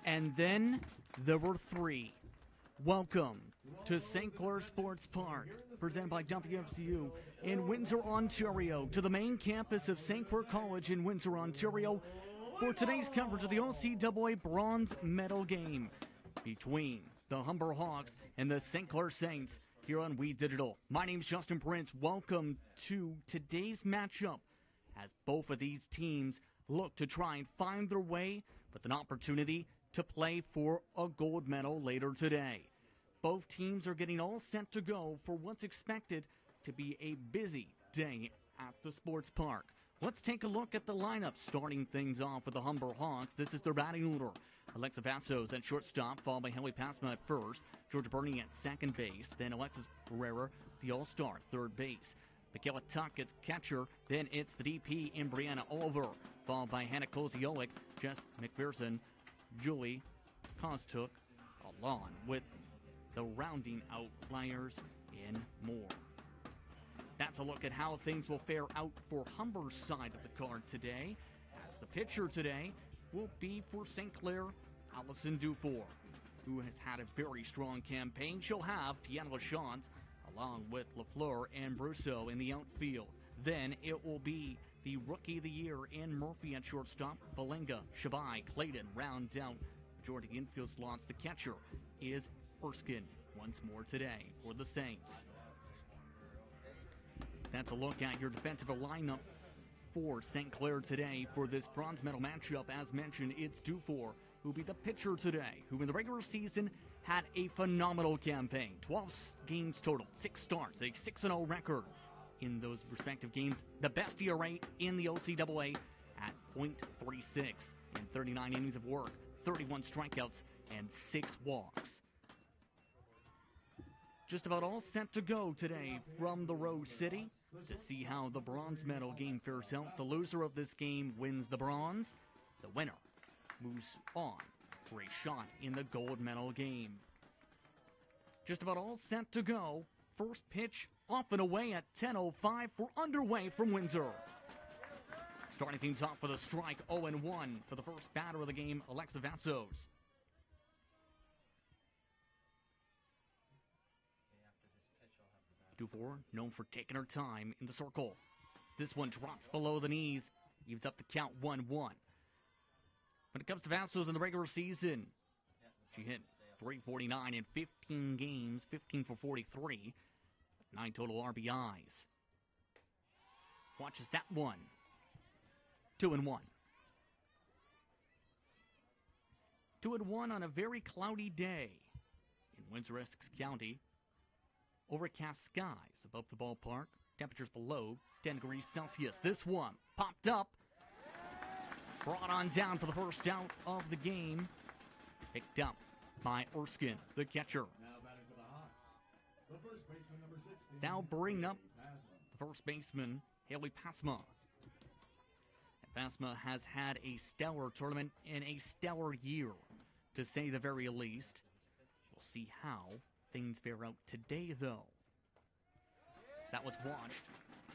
And then there were three. Welcome to St. Clair Sports Park, presented by WFCU in Windsor, Ontario, to the main campus of St. Clair College in Windsor, Ontario, for today's coverage of the OCAA bronze medal game between the Humber Hawks and the St. Clair Saints here on We Digital. My name is Justin Prince. Welcome to today's matchup as both of these teams look to try and find their way with an opportunity to play for a gold medal later today. Both teams are getting all set to go for what's expected to be a busy day at the sports park. Let's take a look at the lineup, starting things off with the Humber Hawks. This is their batting order. Alexis Ferreira at shortstop, followed by Shaylyn Murphy at first, Georgia Burney at second base, then Alexis Ferreira, the all-star, third base. Pekala Tuck at catcher, then it's the DP in Brianna Oliver, followed by Hannah Koziolik, Jess McPherson, Julie Kostuk, along with the rounding out players and more. That's a look at how things will fare out for Humber's side of the card today, as the pitcher today will be for St. Clair, Allison Dufour, who has had a very strong campaign. She'll have Tiana LaChance, along with LaFleur and Brusso in the outfield. Then it will be the Rookie of the Year in Murphy at shortstop, Valenga, Shabai, Clayton round out Jordan infield slots. The catcher is Erskine once more today for the Saints. That's a look at your defensive lineup for St. Clair today for this bronze medal matchup. As mentioned, it's Dufour, who will be the pitcher today, who in the regular season had a phenomenal campaign. 12 games total, 6 starts, a 6-0 record in those respective games. The best ERA in the OCAA at .36 in 39 innings of work, 31 strikeouts, and 6 walks. Just about all set to go today from the Rose City to see how the bronze medal game fares out. The loser of this game wins the bronze. The winner moves on for a shot in the gold medal game. Just about all set to go. First pitch off and away at 10:05. We're underway from Windsor. Starting things off with a strike, 0-1 for the first batter of the game, Alexis Ferreira. Dufour, known for taking her time in the circle. This one drops below the knees, evens up the count 1-1. When it comes to Vassos in the regular season, she hit .349 in 15 games, 15 for 43, 9 total RBIs. Watches that one. 2-1. 2-1 on a very cloudy day in Windsor-Essex County. Overcast skies above the ballpark. Temperatures below 10 degrees Celsius. This one popped up. Brought on down for the first out of the game. Picked up by Erskine, the catcher. Now batting for the Hawks, the first baseman, number 16. Now bring up the first baseman, Shaylyn Murphy. Murphy has had a stellar tournament and a stellar year, to say the very least. We'll see how things fare out today, though. That was watched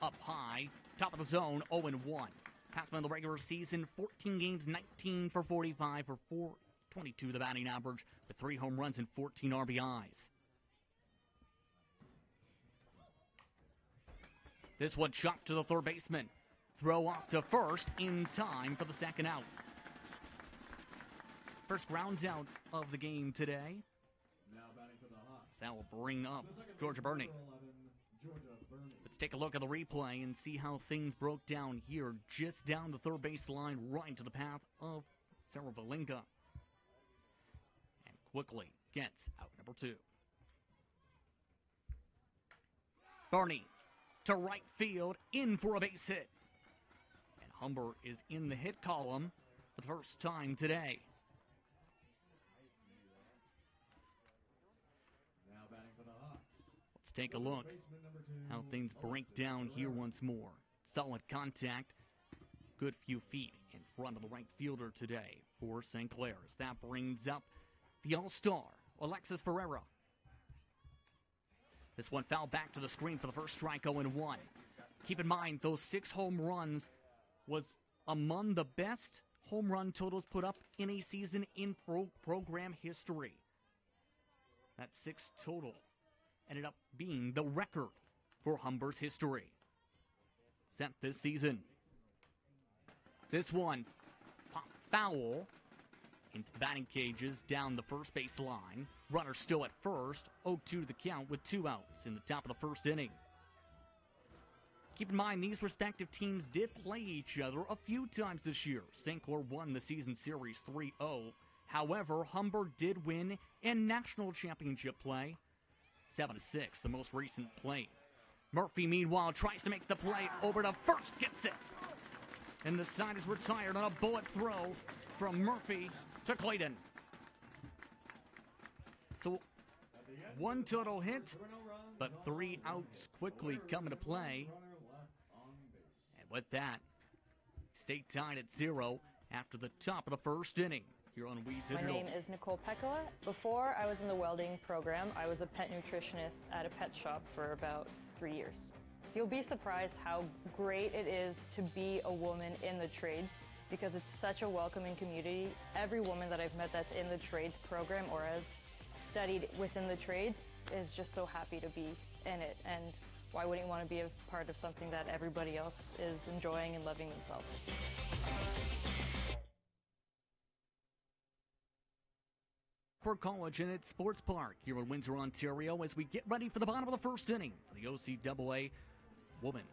up high, top of the zone, 0-1. Murphy in the regular season, 14 games, 19 for 45 for 422 the batting average, with 3 home runs and 14 RBIs. This one chopped to the third baseman. Throw off to first in time for the second out. First ground out of the game today. Now batting for the Hawks, that will bring up Georgia Burney. Let's take a look at the replay and see how things broke down here. Just down the third base line, right into the path of Sarah Valenga. And quickly gets out number 2. Burney to right field, in for a base hit. And Humber is in the hit column for the first time today. now batting for the Hawks. Let's take a look how things break down here once more. Solid contact, good few feet in front of the right fielder today for St. Clair. That brings up the all-star, Alexis Ferreira. This one fouled back to the screen for the first strike, 0-1. Keep in mind, those 6 home runs was among the best home run totals put up in a season in program history. That's 6 total. Ended up being the record for Humber's history. Set this season. This one, pop foul into the batting cages down the first base line. Runner still at first, 0-2 the count with 2 outs in the top of the first inning. Keep in mind, these respective teams did play each other a few times this year. St. Clair won the season series 3-0. However, Humber did win in national championship play 7-6, the most recent play. Murphy, meanwhile, tries to make the play over to first, gets it. And the side is retired on a bullet throw from Murphy to Clayton. So 1 total hit, but 3 outs quickly come into play. And with that, stay tied at 0 after the top of the first inning here on We Digital. My name is Nicole Pekala. Before I was in the welding program, I was a pet nutritionist at a pet shop for about 3 years. You'll be surprised how great it is to be a woman in the trades because it's such a welcoming community. Every woman that I've met that's in the trades program or has studied within the trades is just so happy to be in it. And why wouldn't you want to be a part of something that everybody else is enjoying and loving themselves? For college and its sports park here in Windsor, Ontario, as we get ready for the bottom of the first inning for the OCAA Women's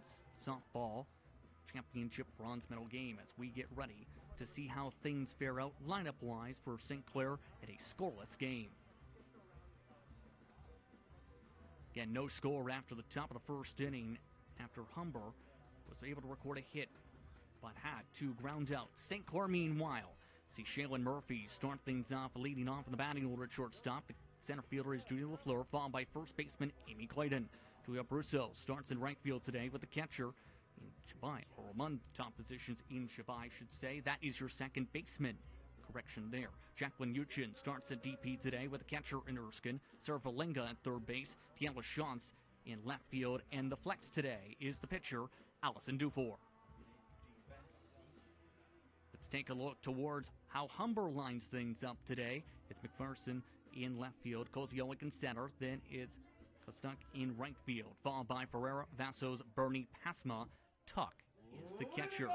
Softball Championship bronze medal game as we get ready to see how things fare out lineup-wise for St. Clair at a scoreless game. Again, no score after the top of the first inning after Humber was able to record a hit but had 2 ground outs. St. Clair, meanwhile, see Shaylyn Murphy start things off, leading off in the batting order at shortstop. The center fielder is Julia LaFleur, followed by first baseman Amy Clayton. Julia Brusso starts in right field today with the catcher in Shabai, or among the top positions in Shabai, I should say. That is your second baseman. Correction there. Jacqueline Uchin starts at DP today with the catcher in Erskine. Sarah Valenga at third base. Deanna Shantz in left field. And the flex today is the pitcher, Allison Dufour. Let's take a look towards how Humber lines things up today. It's McPherson in left field, Koziolik in center, then it's Kostuk in right field, followed by Ferreira, Vassos, Bernie, Pasma. Tuck is the catcher.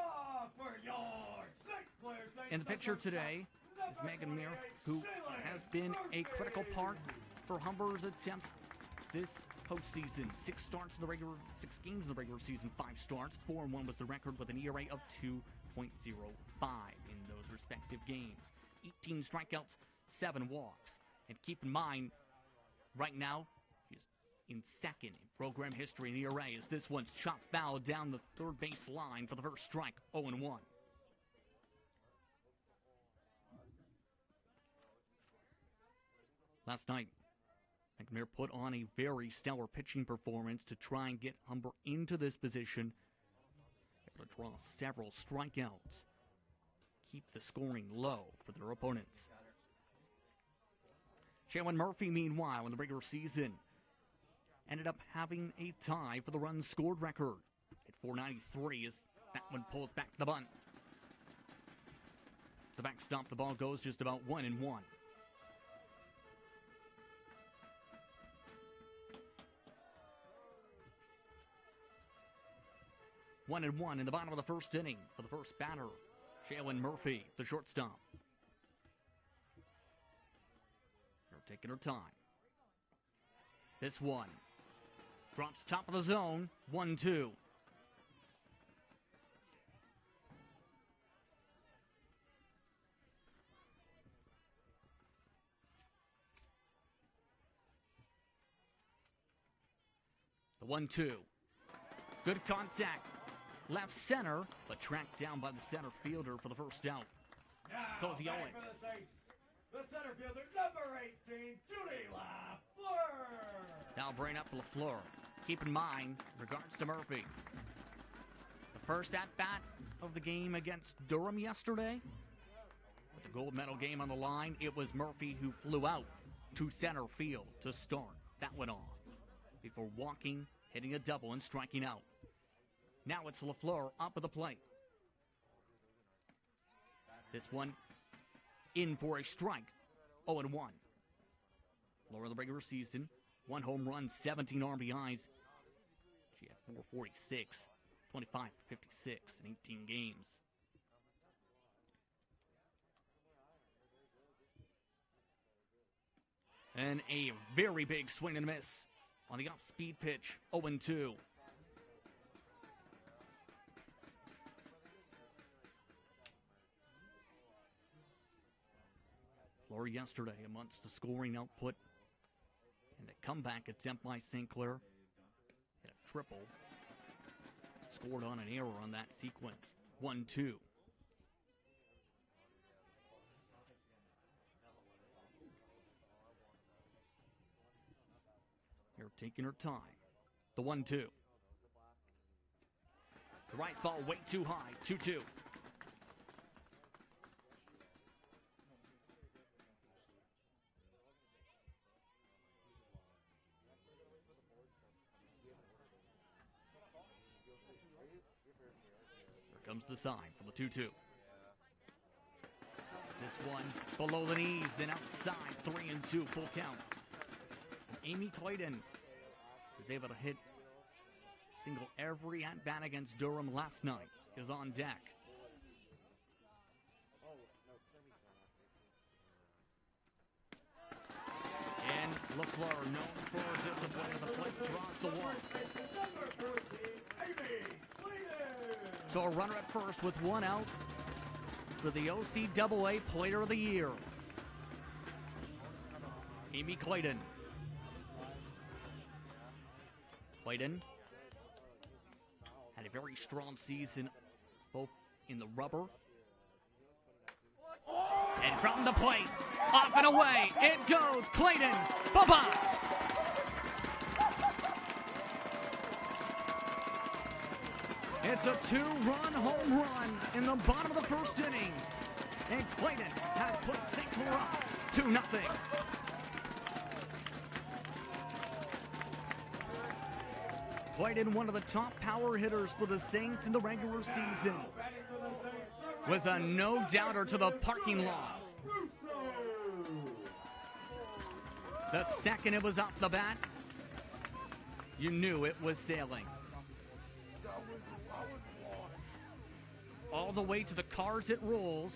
And the pitcher today is Megan Muir, who has been a critical part for Humber's attempts this postseason. 6 games in the regular season, 5 starts. 4-1 was the record with an ERA of 2.05 in those respective games. 18 strikeouts, 7 walks. And keep in mind, right now, she's in second in program history in the ERA as this one's chopped foul down the third base line for the first strike, 0-1. Last night, McNair put on a very stellar pitching performance to try and get Humber into this position. Able to draw several strikeouts. Keep the scoring low for their opponents. Shaylyn Murphy, meanwhile, in the regular season, ended up having a tie for the runs scored record at 493 as that one pulls back the bunt. To the backstop, the ball goes just about 1-1. 1-1 in the bottom of the first inning for the first batter, Shaylyn Murphy, the shortstop. They're taking her time. This one drops top of the zone, 1-2. The 1-2. Good contact. Left center, but tracked down by the center fielder for the first out. Koziolik. The center fielder, number 18, Julie LaFleur. Now bring up LaFleur. Keep in mind, regards to Murphy, the first at-bat of the game against Durham yesterday, with the gold medal game on the line, it was Murphy who flew out to center field to start. That went off before walking, hitting a double, and striking out. Now it's LaFleur up at the plate. This one in for a strike. 0-1. Lower the regular season. 1 home run, 17 RBIs. She had 446, 25 for 56 in 18 games. And a very big swing and miss on the off-speed pitch. 0-2. Floor yesterday amongst the scoring output. And the comeback attempt by St. Clair. Hit a triple. Scored on an error on that sequence. 1-2. Here taking her time. The 1-2. The right ball way too high. 2-2. Comes the sign for the 2-2. This one below the knees and outside. 3-2, full count. Amy Clayton was able to hit single every at-bat against Durham last night. Is on deck. And LaFleur, known for discipline at the plate, draws the one. So a runner at first with 1 out for the OCAA Player of the Year, Amy Clayton. Clayton had a very strong season, both in the rubber and from the plate. Off and away, it goes. Clayton, bye-bye. It's a 2-run home run in the bottom of the first inning. And Clayton has put St. Clair up 2-0. Clayton, one of the top power hitters for the Saints in the regular season, with a no-doubter to the parking lot. The second it was off the bat, you knew it was sailing. All the way to the cars it rolls,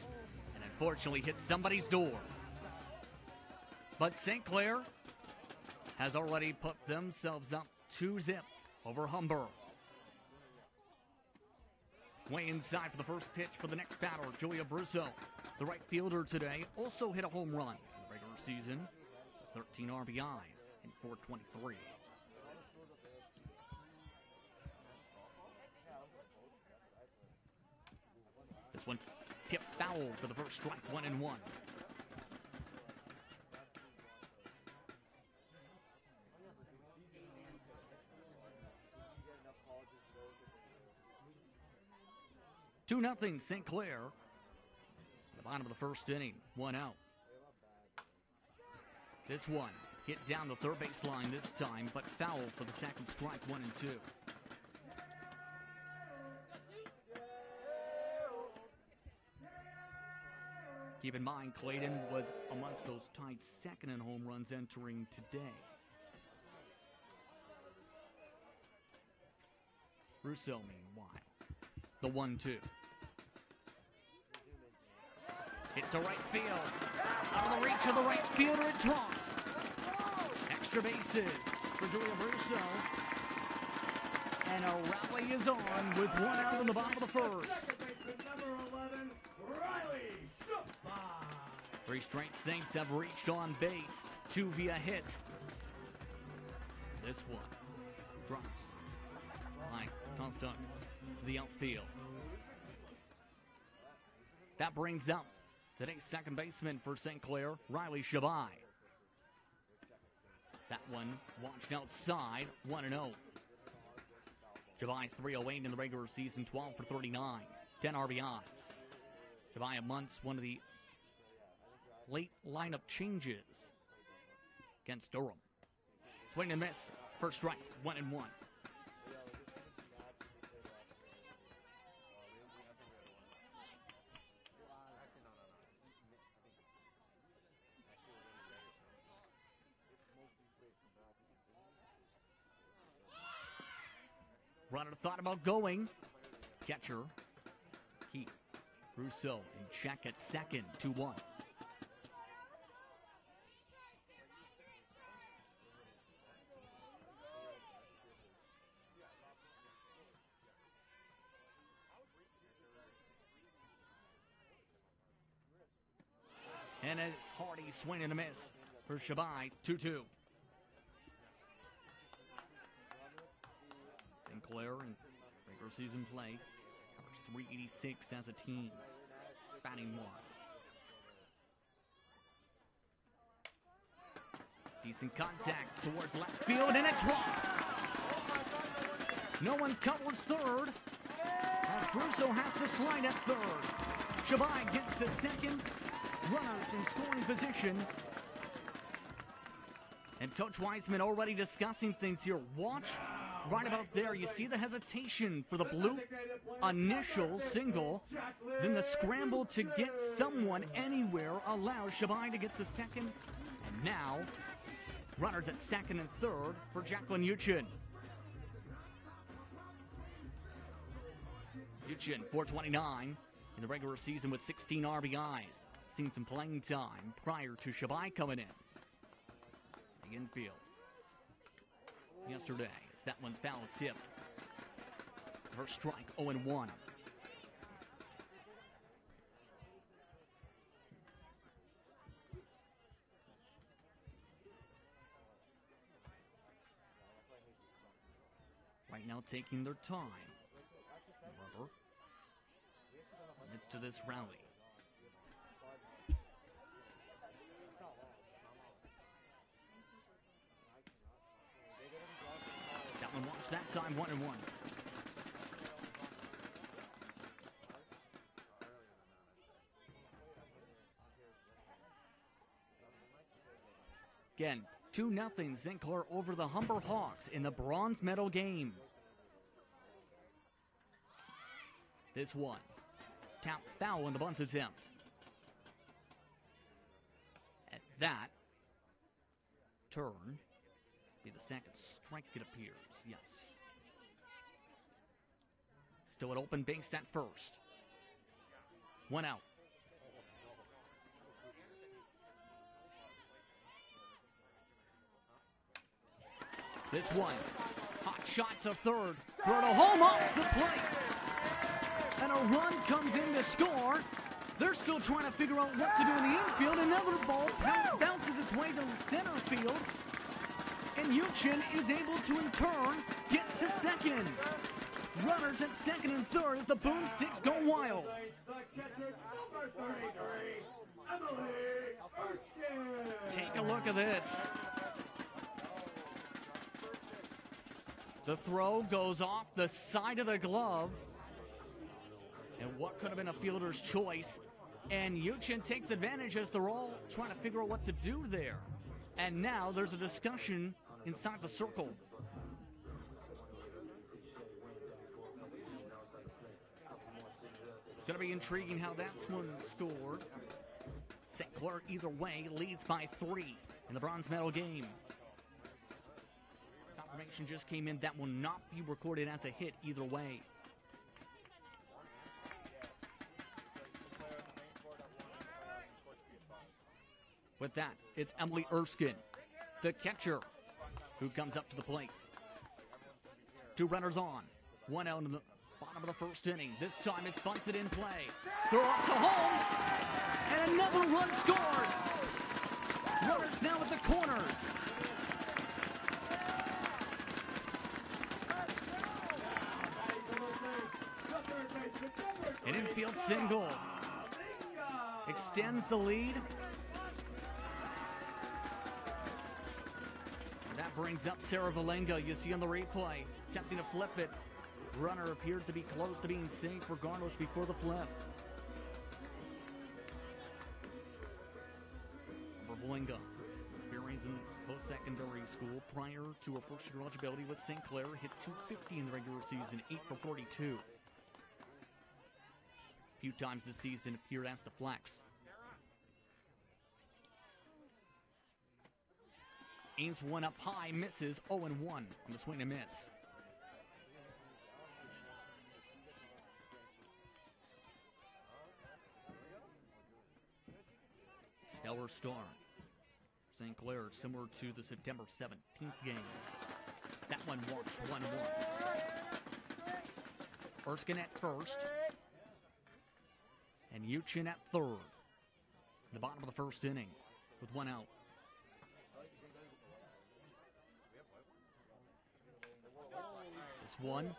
and unfortunately hit somebody's door. But St. Clair has already put themselves up 2-0 over Humber. Way inside for the first pitch for the next batter, Julia Brusso. The right fielder today also hit a home run in the regular season. 13 RBIs in 423. This one tipped foul for the first strike, 1-1. Two nothing St. Clair. The bottom of the first inning, 1 out. This one hit down the third baseline this time, but foul for the second strike, 1-2. Keep in mind, Clayton was amongst those tied second in home runs entering today. Brusso, meanwhile, the 1-2. Hit to right field. Out of the reach of the right fielder, it drops. Extra bases for Julia Brusso. And a rally is on with 1 out in the bottom of the first. Three straight Saints have reached on base. 2 via hit. This one drops. High, constant to the outfield. That brings up today's second baseman for St. Clair, Riley Shabai. That one launched outside, 1-0. Shabai 308 in the regular season, 12 for 39, 10 RBIs. Shabai amongst one of the late lineup changes against Durham. Swing and miss, first strike, 1-1. Runner thought about going. Catcher. Keep. Brusso in check at second, 2-1. And a hearty swing and a miss for Shabai, 2-2. St. Clair in regular season play averaged .386 as a team, batting-wise. Decent contact towards left field, and it drops. No one covers third. As Brusso has to slide at third. Shabai gets to second. Runners in scoring position. And Coach Wiseman already discussing things here. Watch right about there. You see the hesitation for the blue initial single. Then the scramble to get someone anywhere allows Shabai to get to second. And now, runners at second and third for Jacqueline Uchin. Uchin, 429 in the regular season with 16 RBIs. Seen some playing time prior to Shabai coming in. The infield. Yesterday, as that one's foul tipped. Her strike, 0-1. Right now taking their time. Rubber. Midst to this rally. That one watched that time, 1-1. Again, 2-0 St. Clair over the Humber Hawks in the bronze medal game. This one, tap foul in the bunt attempt. At that, turn, be the second strike it appears, yes. Still at open base at first. One out. This one, hot shot to third, throw to home off the plate. And a run comes in to score. They're still trying to figure out what to do in the infield. Another ball bounces its way to center field. And Uchin is able to, in turn, get to second. Runners at second and third as the boomsticks go wild. Take a look at this. The throw goes off the side of the glove. And what could have been a fielder's choice. And Uchin takes advantage as they're all trying to figure out what to do there. And now there's a discussion inside the circle. It's going to be intriguing how that's one scored. St. Clair, either way, leads by 3 in the bronze medal game. Confirmation just came in. That will not be recorded as a hit either way. With that, it's Emily Erskine, the catcher, who comes up to the plate. 2 runners on. 1 out in the bottom of the first inning. This time it's bunted in play. Throw up to home. And another run scores. Runners now at the corners. An infield single. Extends the lead. That brings up Sarah Valenga. You see on the replay, attempting to flip it. Runner appeared to be close to being safe regardless before the flip. Valenga, experience in post-secondary school prior to her first-year eligibility with St. Clair, hit .250 in the regular season, 8 for 42. A few times this season appeared as the flex. Aims one up high, misses 0-1 on the swing and miss. slower start. St. Clair, similar to the September 17th game. That one walks 1-1. Erskine at first. And Uchin at third. The bottom of the first inning with one out. This one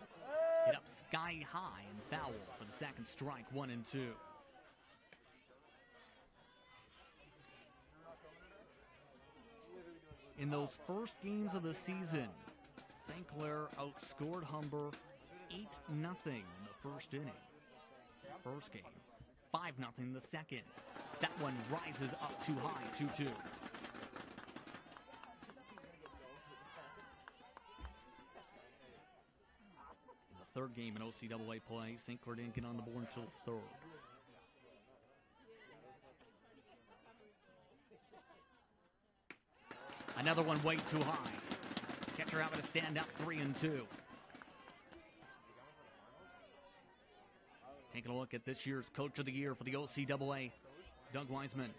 hit up sky high and foul for the second strike, 1-2. In those first games of the season, St. Clair outscored Humber 8-0 in the first inning. First game, 5-0 the second. That one rises up too high, 2-2. In the third game in OCAA play, St. Clair didn't get on the board until third. Another one way too high. Catcher having to stand up, 3-2. Taking a look at this year's Coach of the Year for the OCAA, Doug Wiseman.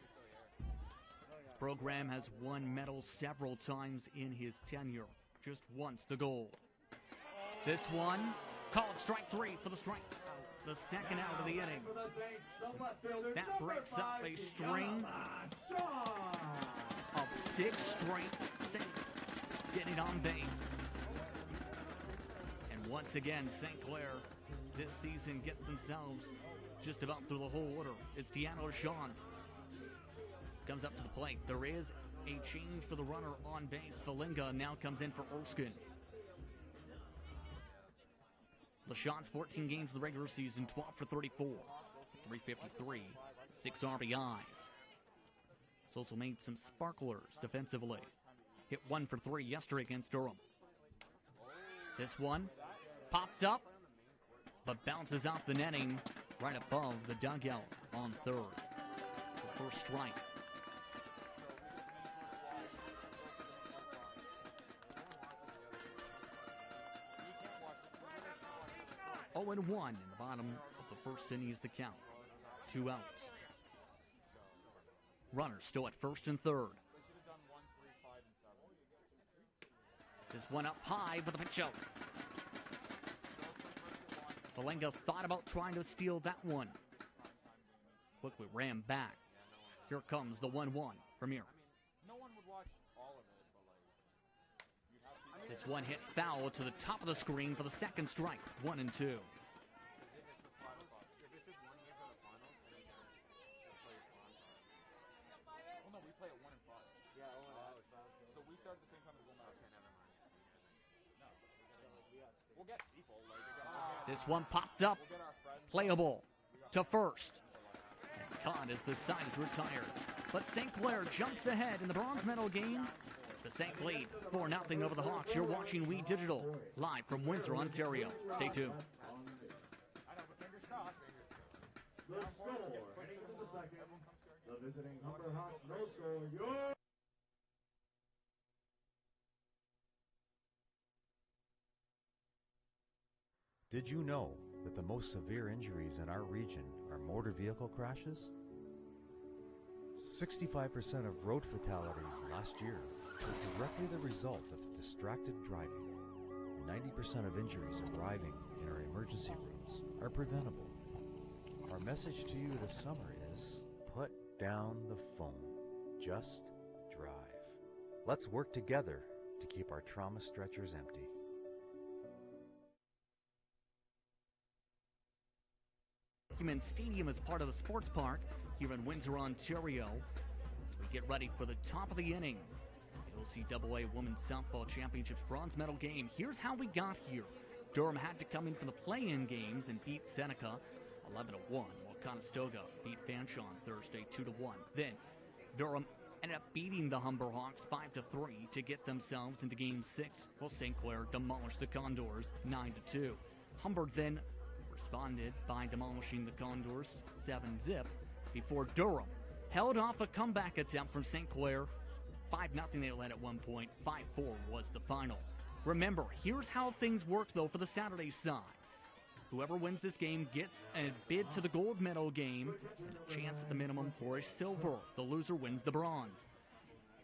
His program has won medals several times in his tenure. Just once the gold. This one, called strike three for the strike. The second out of the inning. That breaks up a string of 6 straight Saints getting on base. And once again, St. Clair this season gets themselves just about through the whole order. It's Deanna LaChance. Comes up to the plate. There is a change for the runner on base. Valinga now comes in for Erskine. LaChance, 14 games in the regular season, 12 for 34, 353, 6 RBIs. He's also made some sparklers defensively. Hit 1 for 3 yesterday against Durham. This one popped up, but bounces off the netting right above the dugout on third. The first strike. Oh, and 1 in the bottom of the first inning is the count. 2 outs. Runners still at first and third. This one up high for the pitch out. Valenga thought about trying to steal that one. Quickly ran back. Here comes the 1-1 from here. This one hit foul to the top of the screen for the second strike. 1-2. This one popped up, playable to first. And caught as the side is retired. But St. Clair jumps ahead in the bronze medal game. The Saints lead 4-0 over the Hawks. You're watching We Digital, live from Windsor, Ontario. Stay tuned. The score, heading into the second, the visiting Humber Hawks no score, Did you know that the most severe injuries in our region are motor vehicle crashes? 65% of road fatalities last year were directly the result of distracted driving. 90% of injuries arriving in our emergency rooms are preventable. Our message to you this summer is, put down the phone. Just drive. Let's work together to keep our trauma stretchers empty. Stadium is part of the sports park here in Windsor, Ontario. As we get ready for the top of the inning, the OCAA Women's Softball Championships bronze medal game. Here's how we got here. Durham had to come in for the play-in games and beat Seneca 11-1, while Conestoga beat Fanshawe on Thursday 2-1. Then Durham ended up beating the Humber Hawks 5-3 to get themselves into Game 6, while St. Clair demolished the Condors 9-2. Humber then responded by demolishing the Condors 7-0 before Durham held off a comeback attempt from St. Clair. 5-0 they led at one point. 5-4 was the final. Remember, here's how things work though for the Saturday side. Whoever wins this game gets a bid to the gold medal game and a chance at the minimum for a silver. The loser wins the bronze.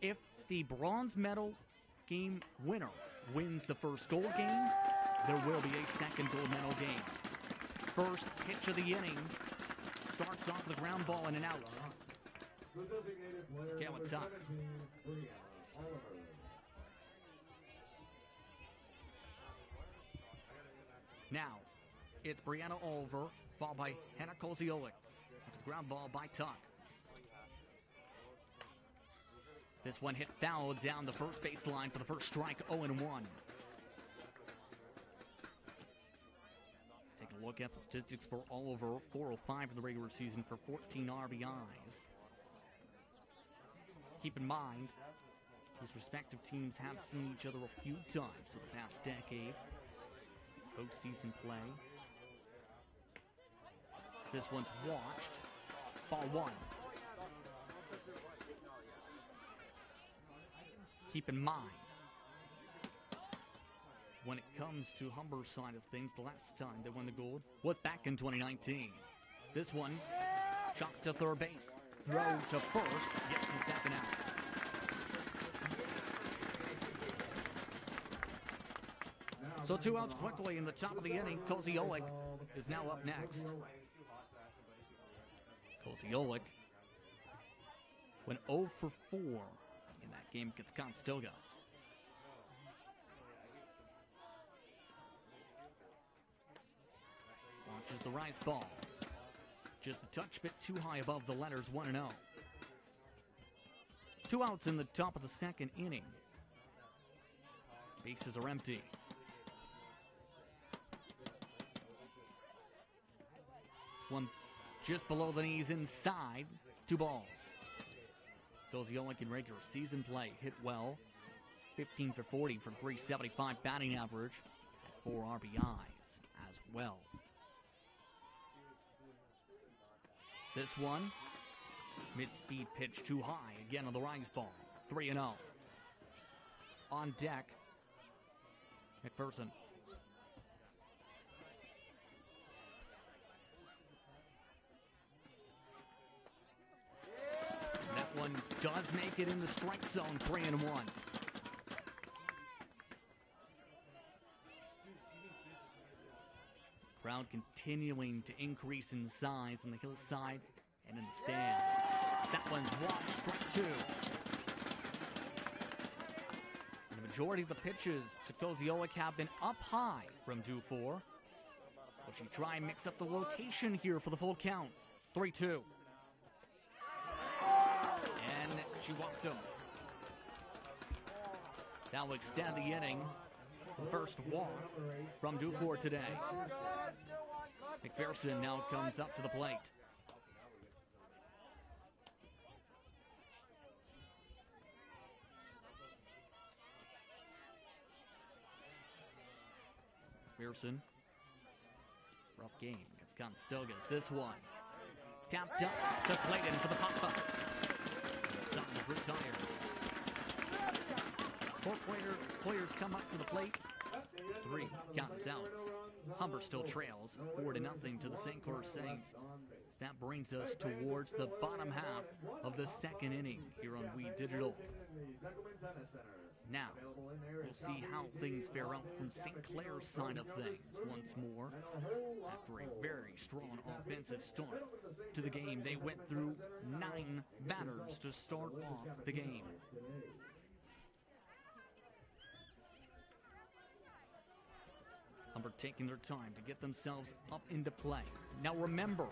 If the bronze medal game winner wins the first gold game, there will be a second gold medal game. First pitch of the inning starts off with a ground ball and an out. The designated player, Okay, number what's up? 17, Brianna Oliver. Now, it's Brianna Oliver, followed by Hannah Koziolik. After the ground ball by Tuck. This one hit foul down the first baseline for the first strike, 0-1. Take a look at the statistics for Oliver, 405 in the regular season for 14 RBIs. Keep in mind, these respective teams have seen each other a few times in the past decade. Postseason play. This one's watched. Ball one. Keep in mind, when it comes to Humber's side of things, the last time they won the gold was back in 2019. This one, shot to third base. Throw to first, gets the second out. So 2 outs quickly in the top of the inning. Koziolik is now up next. Koziolik went 0 for 4 in that game against Conestoga. Launches the rise ball. Just a touch bit too high above the letters, 1-0. 2 outs in the top of the second inning. Bases are empty. One just below the knees inside. 2 balls. Koziolik in regular season play hit well. 15 for 40 for 375 batting average. At 4 RBIs as well. This one, mid-speed pitch too high. Again on the rise ball. 3-0. On deck, McPherson. That one does make it in the strike zone. 3-1. Crowd continuing to increase in size on the hillside and in the stands. That one's watched. Strike 2. And the majority of the pitches to Koziolik have been up high from 2-4. Will she try and mix up the location here for the full count? 3-2. And she walked him. That will extend the inning. The first walk from 2-4 today. McPherson now comes up to the plate. McPherson. Rough game against Conestoga. This one. Tapped up to Clayton for the pop-up. Sutton retired. 4 players come up to the plate. 3 counts out. Humber still trails 4-0 to the St. Clair Saints. That brings us towards the bottom half of the second inning here on We Digital. Now, we'll see how things fare out from St. Clair's side of things once more. After a very strong offensive start to the game, they went through 9 batters to start off the game. Humber taking their time to get themselves up into play. Now remember,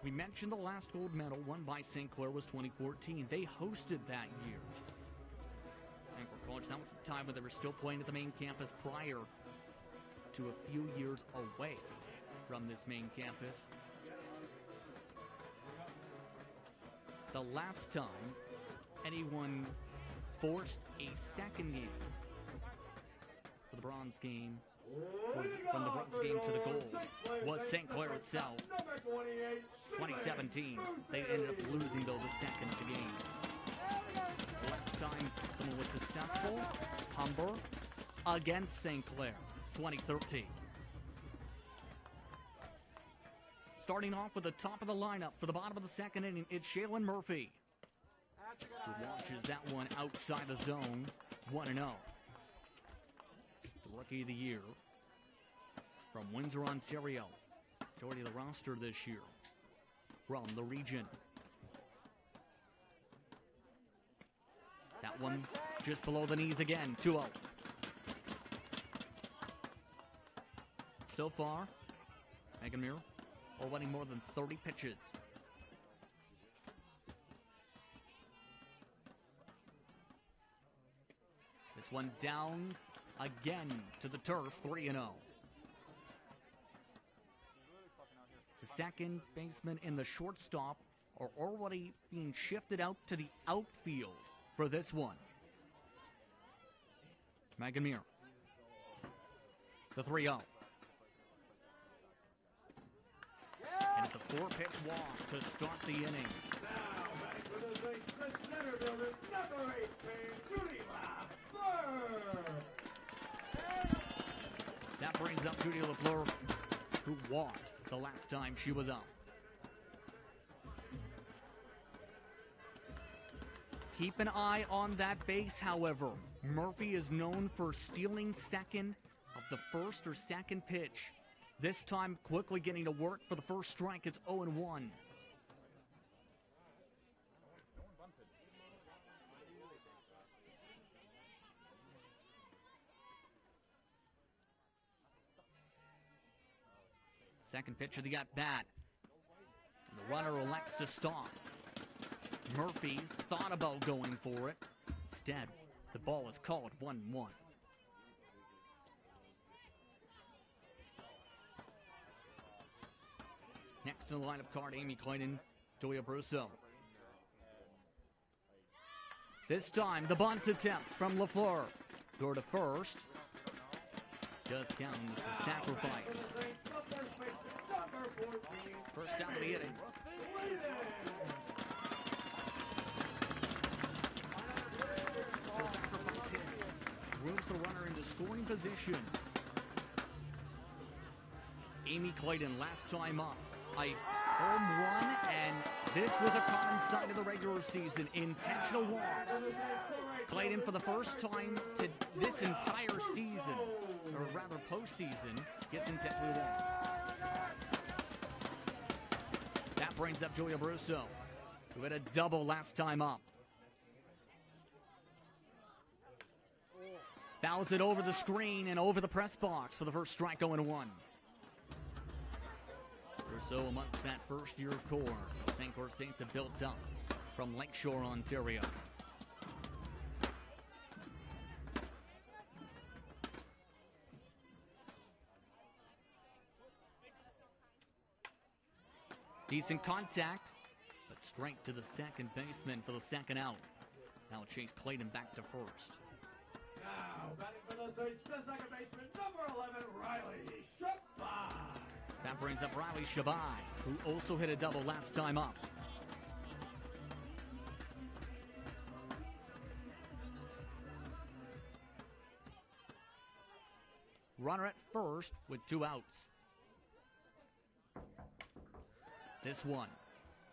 we mentioned the last gold medal won by St. Clair was 2014. They hosted that year. St. Clair College, that was the time when they were still playing at the main campus prior to a few years away from this main campus. The last time anyone forced a second game for the bronze game, from the bronze game to the gold, was St. Clair itself. 2017, they ended up losing, though, the second of the games. The last time someone was successful, Humber against St. Clair, 2013. starting off with the top of the lineup for the bottom of the second inning. It's Shaylyn Murphy, who launches that one outside the zone, 1-0. The Rookie of the Year from Windsor, Ontario. Majority of the roster this year from the region. That one just below the knees again, 2-0. So far, Megan Muir already more than 30 pitches. This one down again to the turf, 3-0. The second baseman and the shortstop are already being shifted out to the outfield for this one. Megan Muir. The 3-0. And it's a 4-pitch walk to start the inning. Now, batting for the Saints, the center fielder, number 8, Judy LaFleur. That brings up Judy LaFleur, who walked the last time she was up. Keep an eye on that base, however. Murphy is known for stealing second of the first or second pitch. This time, quickly getting to work for the first strike. It's 0-1. Second pitch of the at-bat. The runner elects to stop. Murphy thought about going for it. Instead, the ball is called 1-1. Next in the lineup card, Amy Clayton, Julia Brusso. This time, the bunt attempt from LaFleur. Throw to first. Just count as the sacrifice. First down of the inning. Moves the runner into scoring position. Amy Clayton last time up. A home run, and this was a common sight of the regular season. Intentional walks. Clayton, for the first time to this entire season, or rather postseason, gets intentionally walked. That brings up Julia Brusso, who had a double last time up. Fouls it over the screen and over the press box for the first strike, 0-1. Brusso amongst that first-year core the St. Clair Saints have built up from Lakeshore, Ontario. Decent contact, but straight to the second baseman for the second out. Now Chase Clayton back to first. Now, batting for the Saints, the second baseman, number 11, Riley Shabbat. That brings up Riley Shabbat, who also hit a double last time up. Runner at first with 2 outs. This one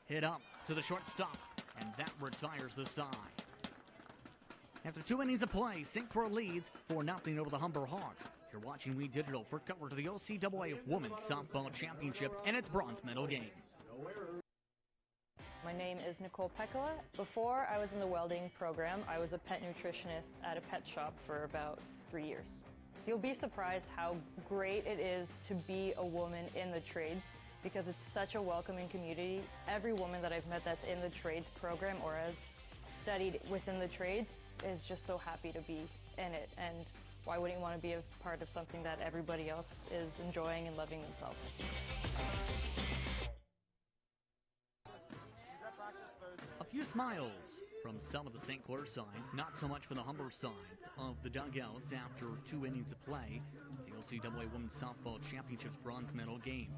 hit up to the shortstop, and that retires the side. After 2 innings of play, St. Clair leads 4-0 over the Humber Hawks. You're watching We Digital for coverage of the OCAA Women's Softball Championship and its bronze medal game. My name is Nicole Pekala. Before I was in the welding program, I was a pet nutritionist at a pet shop for about 3 years. You'll be surprised how great it is to be a woman in the trades because it's such a welcoming community. Every woman that I've met that's in the trades program or has studied within the trades is just so happy to be in it, and why wouldn't you want to be a part of something that everybody else is enjoying and loving themselves? A few smiles from some of the St. Clair sides, not so much for the Humber sides of the dugouts after 2 innings of play, the OCAA Women's Softball Championship's bronze medal game.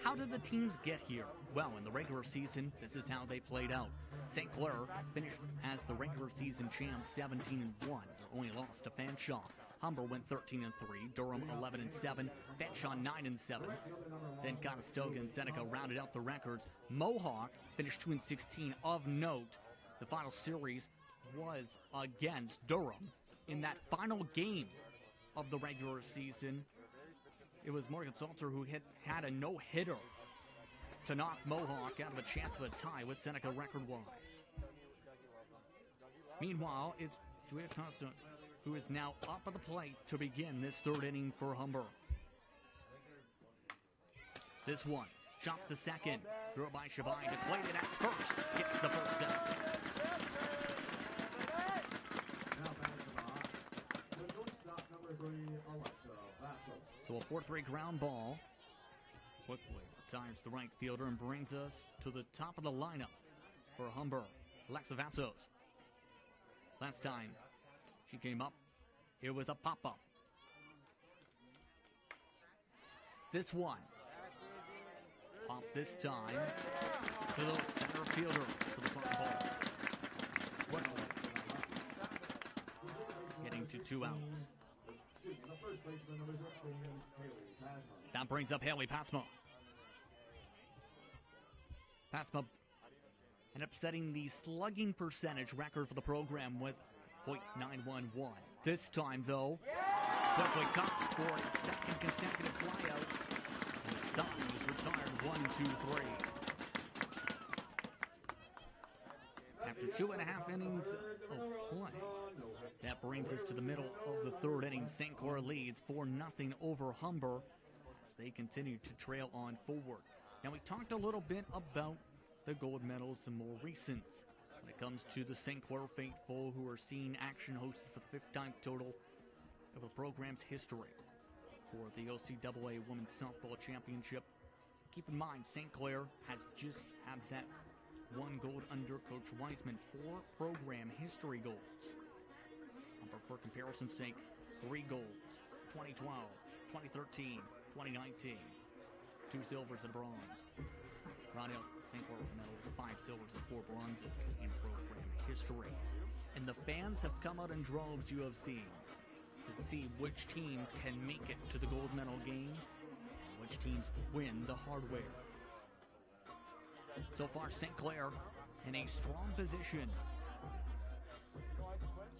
How did the teams get here? Well, in the regular season, this is how they played out. St. Clair finished as the regular season champs, 17-1. Their only loss to Fanshawe Humber went 13-3, Durham 11-7, Vashon 9-7. Then Conestoga and Seneca rounded out the records. Mohawk finished 2-16. Of note, the final series was against Durham. In that final game of the regular season, it was Morgan Salter who had a no-hitter to knock Mohawk out of a chance of a tie with Seneca record-wise. Meanwhile, it's Julia Costa who is now up at the plate to begin this third inning for Humber. This one, chopped to second, throw it by Shabai to Clayton at first, gets the first out. Now back to the Hawks. The shortstop, number 3, Alexis. So a 4-3 ground ball. Quickly retires the right fielder and brings us to the top of the lineup for Humber. Alexa Vassos. Last time she came up, it was a pop-up. This one, pop this time to the center fielder for the front ball. Quickly getting to 2 outs. That brings up Haley Passma. Passma ended up setting the slugging percentage record for the program with .911. This time, though, quickly caught for a second consecutive flyout. And the Sun is retired 1-2-3. After 2.5 innings of play, that brings us to the middle of the third inning. St. Clair leads 4-0 over Humber as they continue to trail on forward. Now, we talked a little bit about the gold medals and more recents when it comes to the St. Clair faithful who are seeing action hosted for the 5th time total of the program's history for the OCAA Women's Softball Championship. Keep in mind, St. Clair has just had that one gold under Coach Wiseman, 4 program history golds. For comparison's sake, 3 golds, 2012, 2013, 2019, 2 silvers and a bronze. Round out St. Clair medals, 5 silvers and 4 bronzes in program history. And the fans have come out in droves, you have seen, to see which teams can make it to the gold medal game, and which teams win the hardware. So far, St. Clair in a strong position.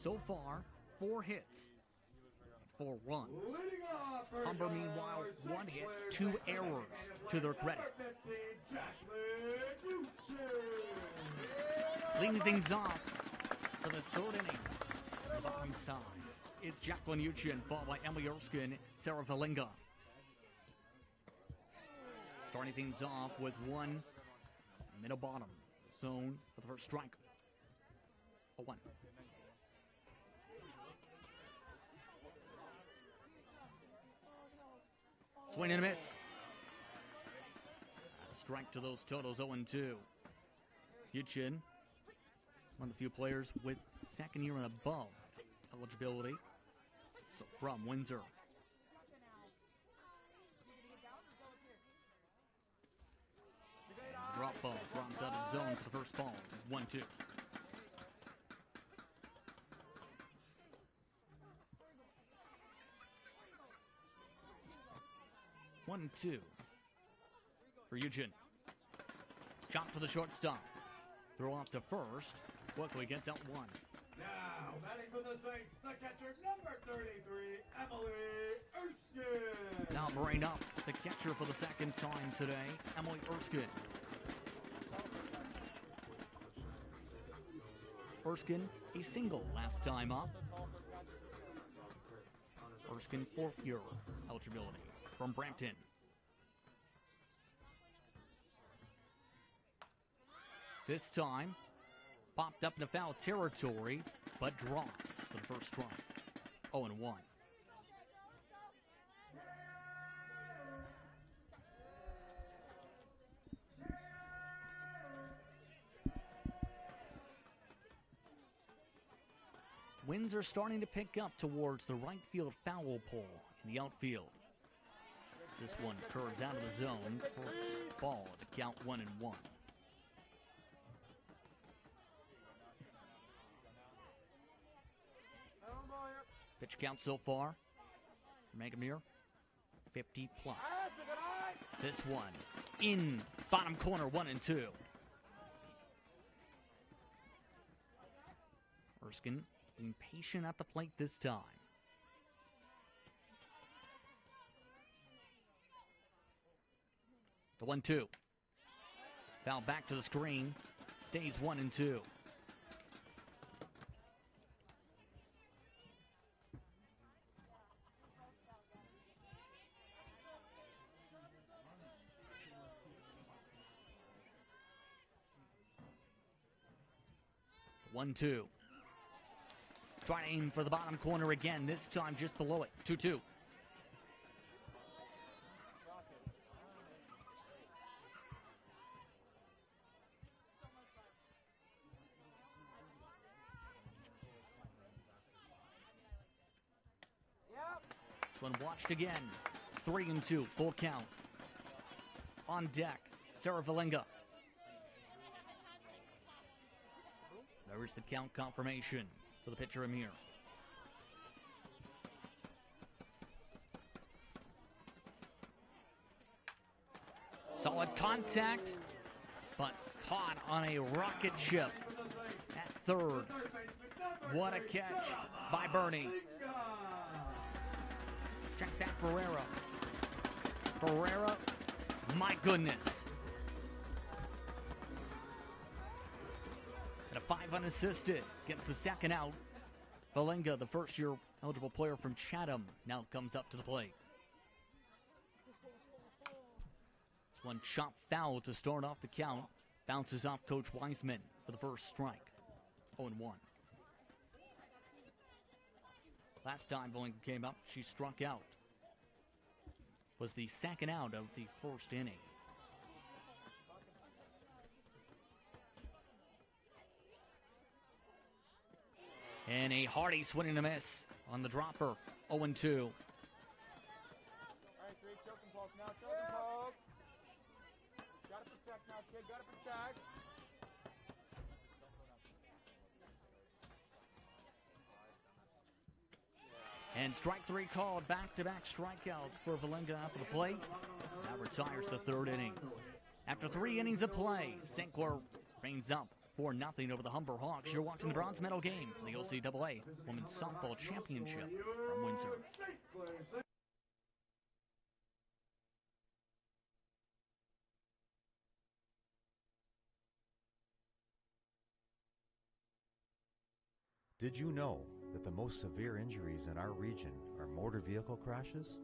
So far, 4 hits, 4 runs. Humber, meanwhile, 1 hit, 2 errors to their credit. Cleaning things off for the third inning. On the bottom side, it's Jacqueline Uchin, followed by Emily Erskine, Sarah Valinga. Starting things off with 1 middle bottom zone for the first strike. 0-1. Swing and a miss. Strike to those totals, 0-2. Yuchin, one of the few players with second year and above eligibility. So from Windsor. Drop ball, drops out of the zone for the first ball. 1-2. One, 2 for Eugene. Chop to the shortstop. Throw off to first. Quickly gets out 1. Now, batting for the Saints, the catcher, number 33, Emily Erskine. Now bring up the catcher for the second time today, Emily Erskine. Erskine, a single last time up. Erskine, 4th year eligibility from Brampton. This time, popped up into foul territory, but drops for the first strike. 0-1. Windsor starting to pick up towards the right field foul pole in the outfield. This one curves out of the zone. First ball to count 1-1. Pitch count so far. Megamere, 50 plus. This one in bottom corner, 1-2. Erskine being patient at the plate this time. The 1-2. Foul back to the screen. Stays 1-2. The 1-2. Trying to aim for the bottom corner again, this time just below it. 2-2. This one watched again. 3-2, full count. On deck, Sarah Valenga. There's the count confirmation for the pitcher Amir. Solid contact, but caught on a rocket ship at third. What a catch by Bernie. Check that, Ferreira. Ferreira, my goodness. And a 5 unassisted, gets the second out. Valenga, the first-year eligible player from Chatham, now comes up to the plate. This one chopped foul to start off the count. Bounces off Coach Wiseman for the first strike. 0-1. Last time Valenga came up, she struck out. Was the second out of the first inning. And a hearty swing and a miss on the dropper. 0-2. All right, 3 choking poke now, choking poke. Gotta protect now, kid, gotta protect. And strike 3 called, back-to-back strikeouts for Valenga after the plate. That retires the third inning. After 3 innings of play, St. Clair reigns up 4-0 over the Humber Hawks. You're watching the bronze medal game for the OCAA Women's Softball Championship from Windsor. Did you know that the most severe injuries in our region are motor vehicle crashes?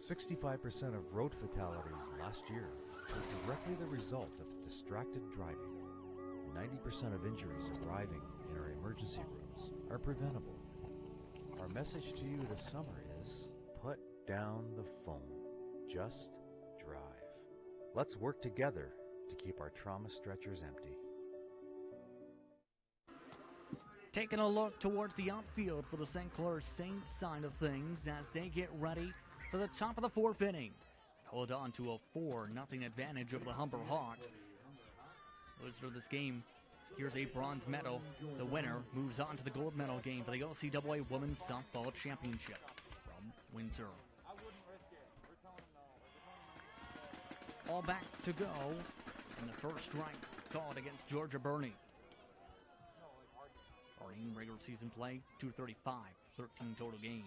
65% of road fatalities last year were directly the result of distracted driving. 90% of injuries arriving in our emergency rooms are preventable. Our message to you this summer is, put down the phone. Just drive. Let's work together to keep our trauma stretchers empty. Taking a look towards the outfield for the St. Clair Saints side of things as they get ready for the top of the 4th inning. Hold on to a 4-0 advantage over the Humber Hawks. Loser of this game secures a bronze medal. The winner moves on to the gold medal game for the OCAA Women's Softball Championship from Windsor. I wouldn't risk it. We're telling them no. All back to go, and the first strike called against Georgia Burney. Starting regular season play, 235, 13 total games.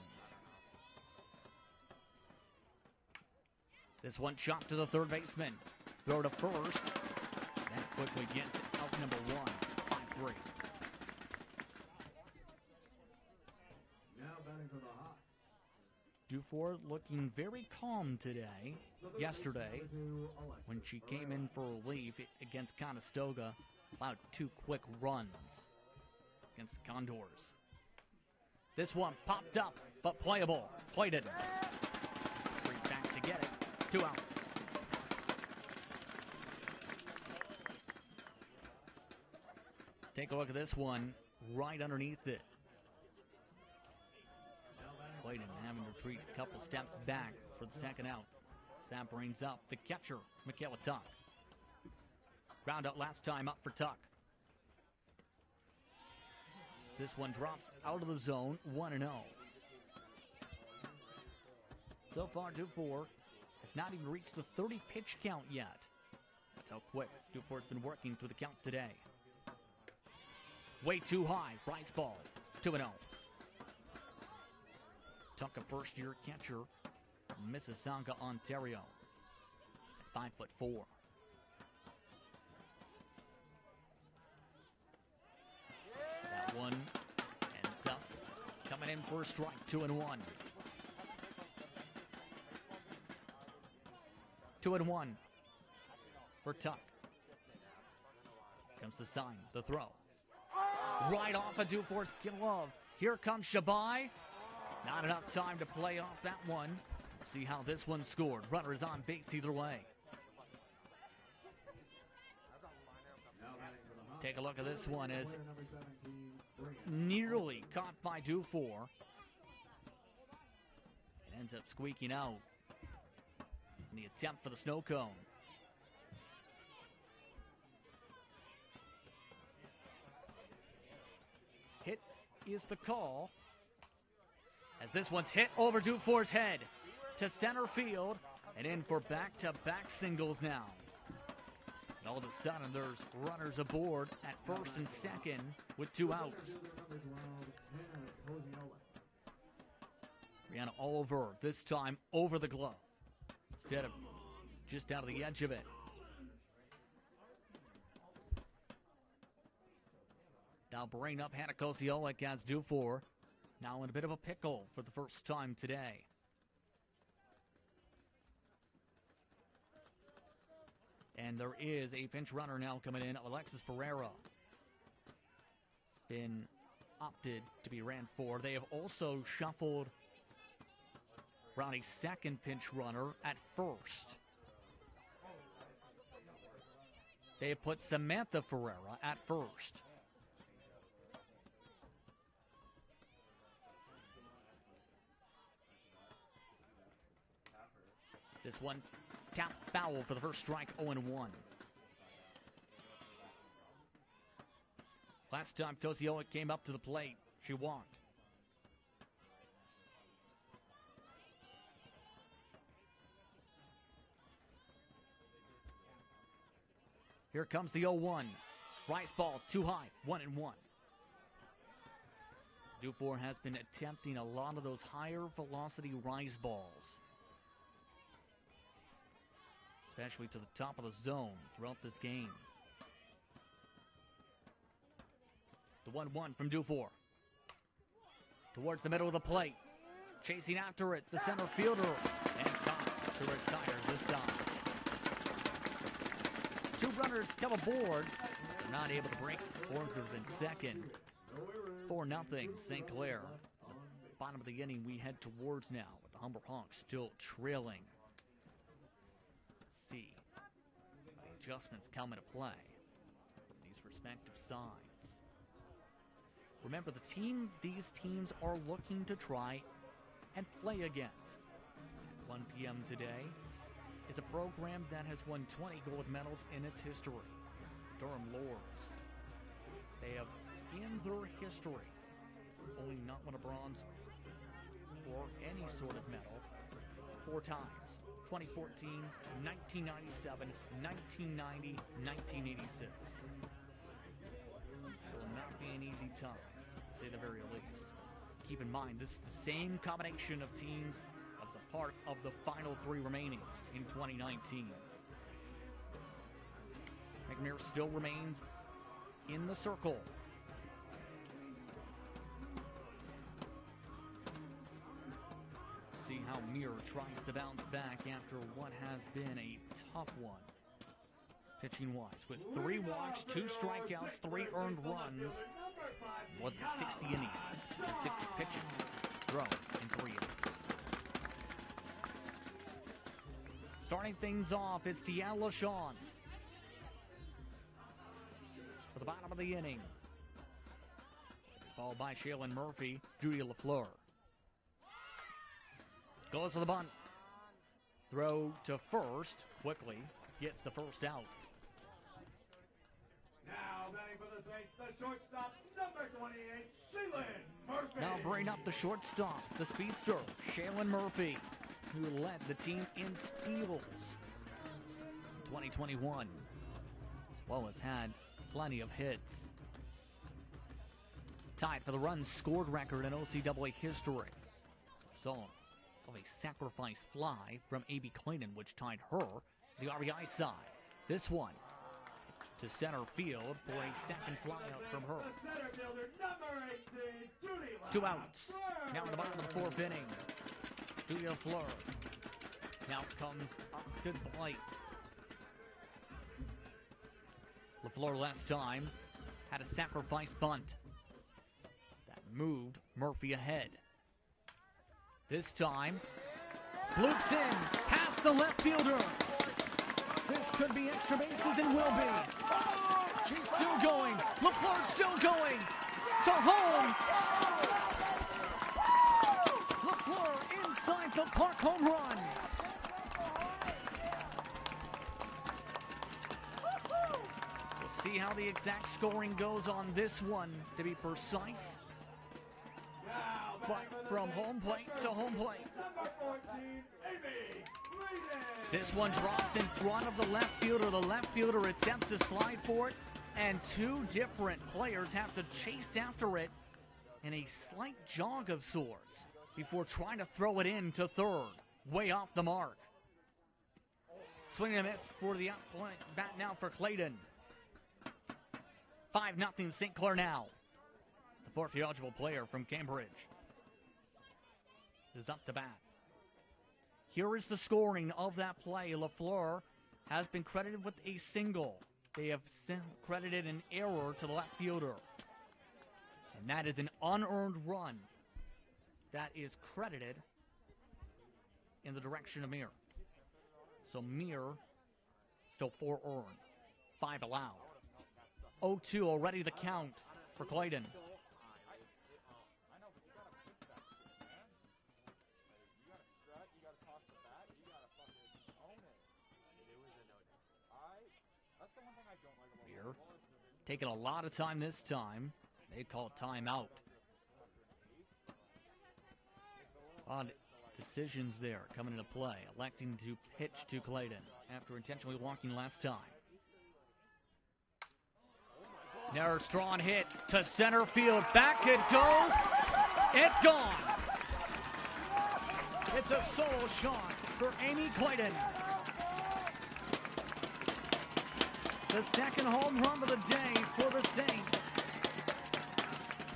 This one chopped to the third baseman. Throw to first. That quickly gets out number 1, 5-3. Now batting for the Hawks. Dufour looking very calm today. Yesterday, when she came in for relief against Conestoga, allowed 2 quick runs against the Condors. This one popped up, but playable. Played it. Brings back to get it. 2 outs. Take a look at this one, right underneath it. Clayton having to retreat a couple steps back for the second out. That brings up the catcher, Michaela Tuck. Ground out last time up for Tuck. This one drops out of the zone, 1-0. So far, Dufour has not even reached the 30 pitch count yet. That's how quick Dufour's been working through the count today. Way too high, Rice ball, 2-0. Tuck, a first-year catcher from Mississauga, Ontario, at 5'4". That one ends up coming in for a strike, 2-1. 2-1 for Tuck. Comes the sign, the throw. Right off of Dufour's glove. Here comes Shabai. Not enough time to play off that one. See how this one scored. Runners on base either way. Take a look at this one as nearly caught by Dufour. It ends up squeaking out in the attempt for the snow cone. Hit is the call, as this one's hit over Dufour's head to center field and in for back-to-back singles now. And all of a sudden, there's runners aboard at first and second with 2 outs. Brianna Oliver, this time over the glove, instead of just out of the edge of it. Now bring up Hannah Kosciolek as Dufour, now in a bit of a pickle for the first time today. And there is a pinch runner now coming in, Alexis Ferreira. It's been opted to be ran for. They have also shuffled around a second pinch runner at first. They have put Samantha Ferreira at first. This one tap foul for the first strike, 0-1. Last time Kosciolek came up to the plate, she walked. Here comes the 0-1. Rice ball too high, 1-1. Dufour has been attempting a lot of those higher velocity rise balls, especially to the top of the zone throughout this game. The 1-1 from Dufour. Towards the middle of the plate. Chasing after it, the center fielder. And caught to retire this time. 2 runners come aboard. They're not able to break fourth and second. 4-0 St. Clair. Bottom of the inning we head towards now with the Humber Hawks still trailing. See the adjustments come into play from these respective sides. Remember, these teams are looking to try and play against. At 1 p.m. today is a program that has won 20 gold medals in its history. Durham Lords. They have, in their history, only not won a bronze or any sort of medal 4 times. 2014, 1997, 1990, 1986. Will not be an easy time, to say the very least. Keep in mind, this is the same combination of teams as a part of the final 3 remaining in 2019. McNair still remains in the circle. See how Muir tries to bounce back after what has been a tough one, pitching-wise, with 3 walks, 2 strikeouts, 3 earned runs, more than 60 innings, or 60 pitches thrown in 3 innings. Starting things off, it's Deanne LaChance for the bottom of the inning, followed by Shaylyn Murphy, Judy LaFleur. Goes to the bunt. Throw to first. Quickly gets the first out. Now batting for the Saints, the shortstop, number 28, Shaylyn Murphy. Now bring up the shortstop, the speedster, Shaylyn Murphy, who led the team in steals in 2021, as well as had plenty of hits. Tied for the runs scored record in OCAA history. So, of a sacrifice fly from A.B. Clayton, which tied her the RBI side. This one to center field for a second flyout from her. The center fielder, number 18, Judy 2 outs. Now in the bottom of the 4th inning. Judy LaFleur. Now comes up to the plate. LaFleur last time had a sacrifice bunt that moved Murphy ahead. This time, bloops in past the left fielder. This could be extra bases and will be. She's still going. LaFleur's still going to home. LaFleur inside the park home run. We'll see how the exact scoring goes on this one, to be precise. But from home plate to home plate. number 14, Amy Clayton. This one drops in front of the left fielder. The left fielder attempts to slide for it, and 2 different players have to chase after it in a slight jog of sorts before trying to throw it in to third. Way off the mark. Swing and a miss for the bat now for Clayton. 5-0 St. Clair now. The 4th-year eligible player from Cambridge is up to bat. Here is the scoring of that play. LaFleur has been credited with a single. They have credited an error to the left fielder. And that is an unearned run that is credited in the direction of Mir. So Mir still 4 earned, 5 allowed. 0-2 already the count for Clayton. Here, taking a lot of time this time. They call timeout. Odd decisions there coming into play. Electing to pitch to Clayton after intentionally walking last time. Now a strong hit to center field. Back it goes. It's gone. It's a solo shot for Amy Clayton. The second home run of the day for the Saints.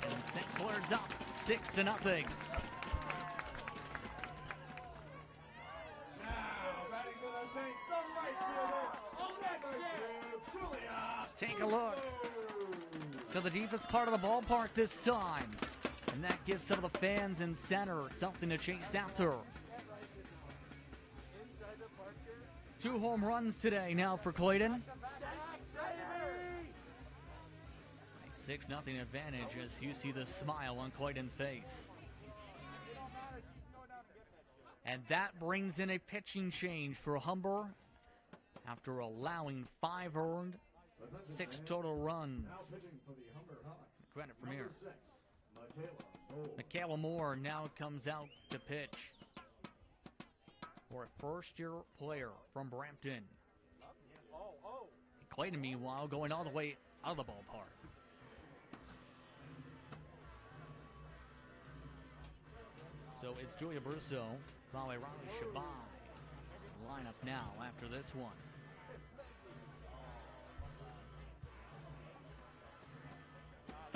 And St. Clair's up 6-0. Now batting for the Saints, the right fielder, number 2, Julia. Take a look to the deepest part of the ballpark this time. And that gives some of the fans in center something to chase after. 2 home runs today now for Clayton. 6-0 advantage as you see the smile on Clayton's face. And that brings in a pitching change for Humber after allowing 5 earned, 6 total runs. Now pitching for the Humber Hawks. Credit from here. Number 6, Michaela Moore now comes out to pitch for a first-year player from Brampton. Clayton, meanwhile, going all the way out of the ballpark. So it's Julia Brusso, followed by Riley Shabai. Lineup now after this one.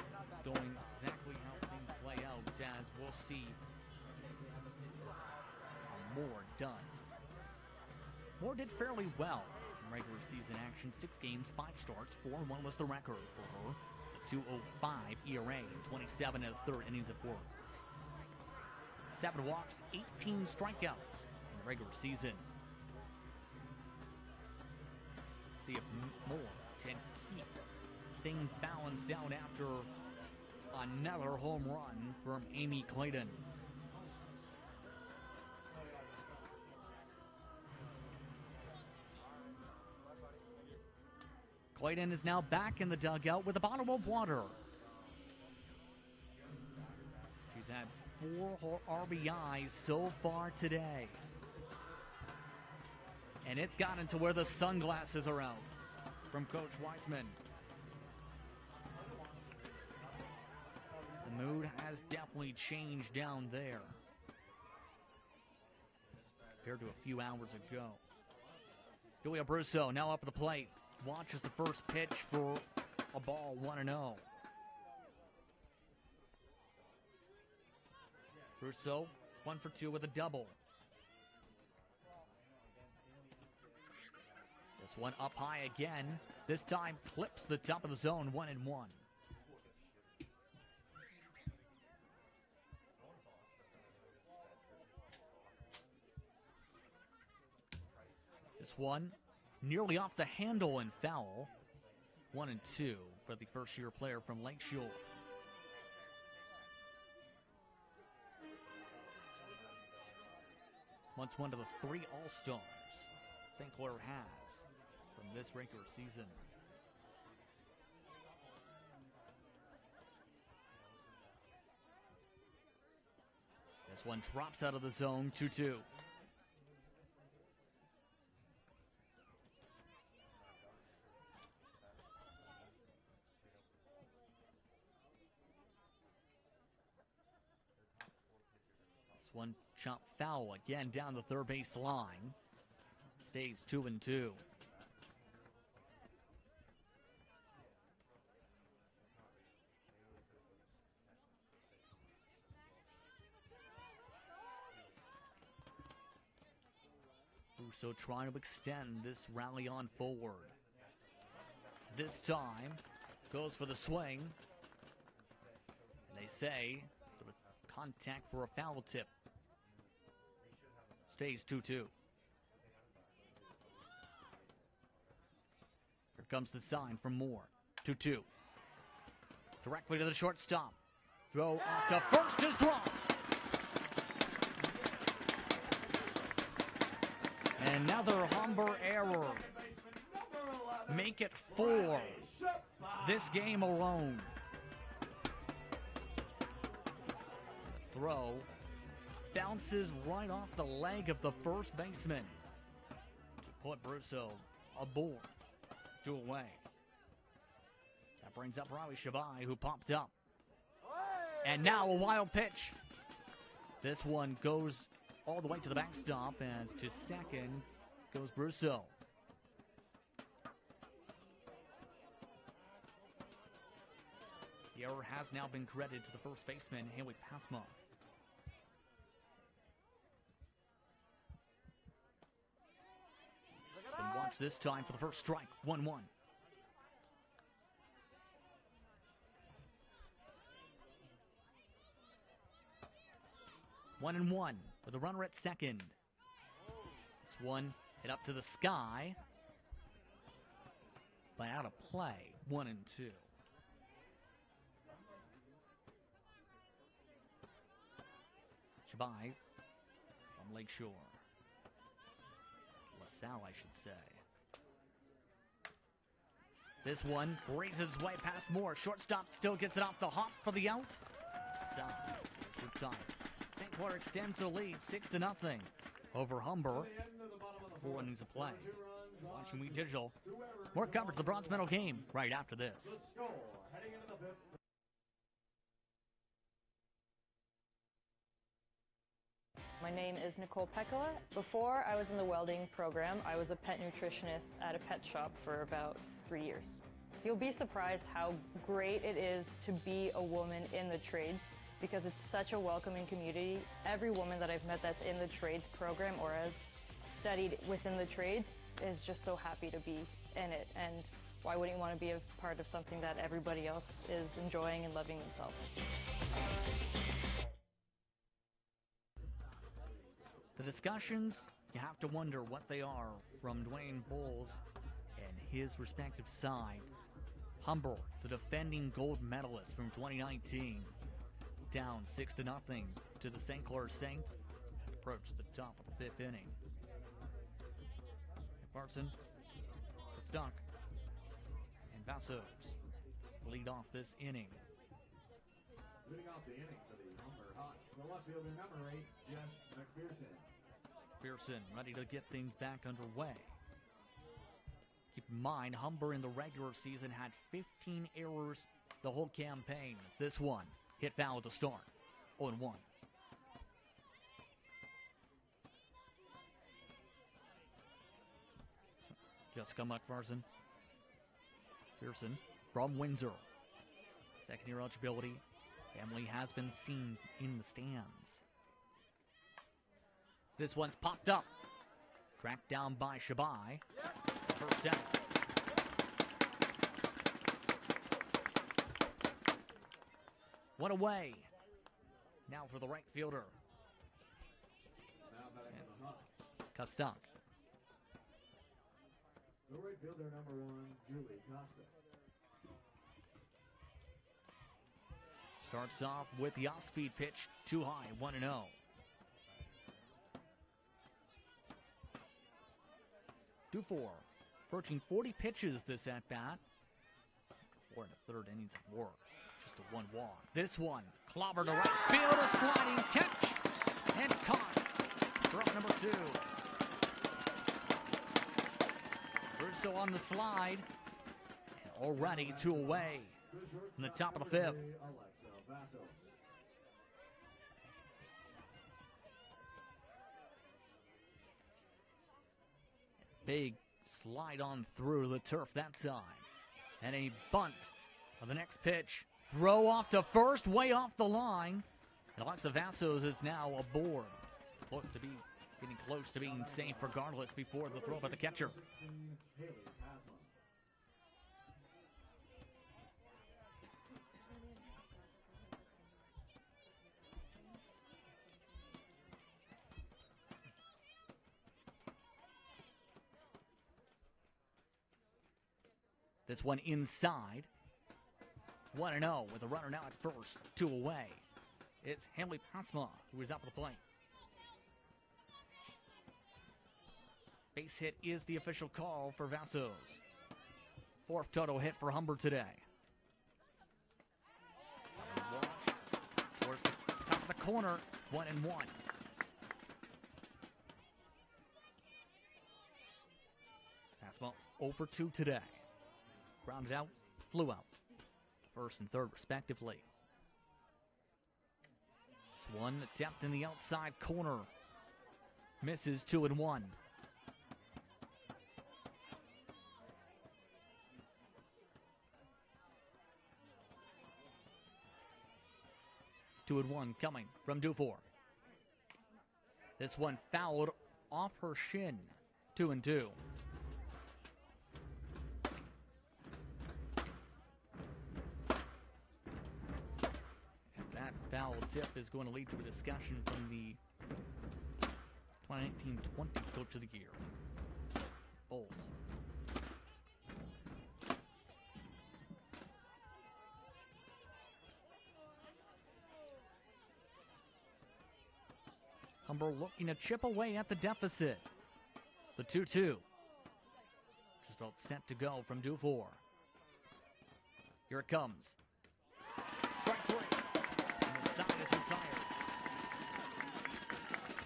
It's going exactly how things play out as we'll see how Moore does. Moore did fairly well in regular season action. 6 games, 5 starts, 4-1 was the record for her. The 2.05 ERA, 27 and a third innings of work. 7 walks, 18 strikeouts in the regular season. See if Moore can keep things balanced out after another home run from Amy Clayton. Clayton is now back in the dugout with a bottle of water. She's had 4 RBIs so far today. And it's gotten to where the sunglasses are out from Coach Weisman. The mood has definitely changed down there compared to a few hours ago. Julia Brusso now up at the plate. Watches the first pitch for a ball, 1-0. Brusso, 1 for 2 with a double. This one up high again. This time clips the top of the zone, 1-1. This one nearly off the handle and foul. 1-2 for the first-year player from Lakeshore. Once one of the 3 All-Stars St. Clair has from this regular season. This one drops out of the zone, 2-2. One chop foul again down the third base line. Stays 2-2. Brusso trying to extend this rally on forward. This time goes for the swing. And they say there was contact for a foul tip. Stays 2-2. Here comes the sign from Moore. 2-2. Directly to the shortstop. Throw off to first is dropped. Another Humber error. Make it 4. This game alone. The throw bounces right off the leg of the first baseman to put Brusso aboard, 2 away. That brings up Riley Shabai, who popped up. And now a wild pitch. This one goes all the way to the backstop as to second goes Brusso. The error has now been credited to the first baseman, Haley Passma. Watch this time for the first strike, 1-1. One and one with a runner at second. This one hit up to the sky, but out of play, 1-2. Shabai from Lakeshore. LaSalle, I should say. This one raises its way past Moore. Shortstop still gets it off the hop for the out. Side. Good time. St. Clair extends the lead 6-0 over Humber. 4 innings of play. Watching Wheat Digital. More coverage of the bronze medal game right after this. My name is Nicole Pekala. Before I was in the welding program, I was a pet nutritionist at a pet shop for about 3 years. You'll be surprised how great it is to be a woman in the trades because it's such a welcoming community. Every woman that I've met that's in the trades program or has studied within the trades is just so happy to be in it. And why wouldn't you want to be a part of something that everybody else is enjoying and loving themselves? The discussions, you have to wonder what they are from Dwayne Bowles and his respective side. Humber, the defending gold medalist from 2019, down 6-0 to the St. Clair Saints. Approach the top of the 5th inning. Parson, the stock. Vassos lead off this inning. Leading off the inning for the Humber Hawks, the left fielder number 8, Jess McPherson. Pearson ready to get things back underway. Keep in mind, Humber in the regular season had 15 errors the whole campaign. As this one hit foul at the start. 0-1. Jessica McPherson. Pearson from Windsor. Second-year eligibility. Family has been seen in the stands. This one's popped up. Tracked down by Shabai. First down. One away. Now for the right fielder. Now batting for the Hawks. Kostok. The right fielder number 1, Julie Costa. Starts off with the off-speed pitch. Too high. 1-0. Dufour approaching 40 pitches this at-bat. 4 1/3 innings of work. Just a one walk. This one clobbered to right field. A sliding catch and caught. Drop number 2. Brusso on the slide. And already 2 away in the top of the 5th. Alexis Ferreira. Big slide on through the turf that time. And a bunt of the next pitch. Throw off to first, way off the line. And Alexis Vassos is now aboard. Look to be getting close to being safe regardless before the throw by the catcher. This one inside. 1-0 with a runner now at first. 2 away. It's Haley Pasma who is up at the plate. Base hit is the official call for Vassos. 4th total hit for Humber today. Towards the top of the corner. 1-1. Pasma 0 for 2 today. Grounded out, flew out. 1st and 3rd respectively. This one attempt in the outside corner. Misses. 2-1. Two and one coming from Dufour. This one fouled off her shin. 2-2. Foul tip is going to lead to a discussion from the 2019-20 Coach of the Year. Bowles. Humber looking to chip away at the deficit. The 2-2. Just about set to go from Dufour. Here it comes. Strike 3. Side is retired.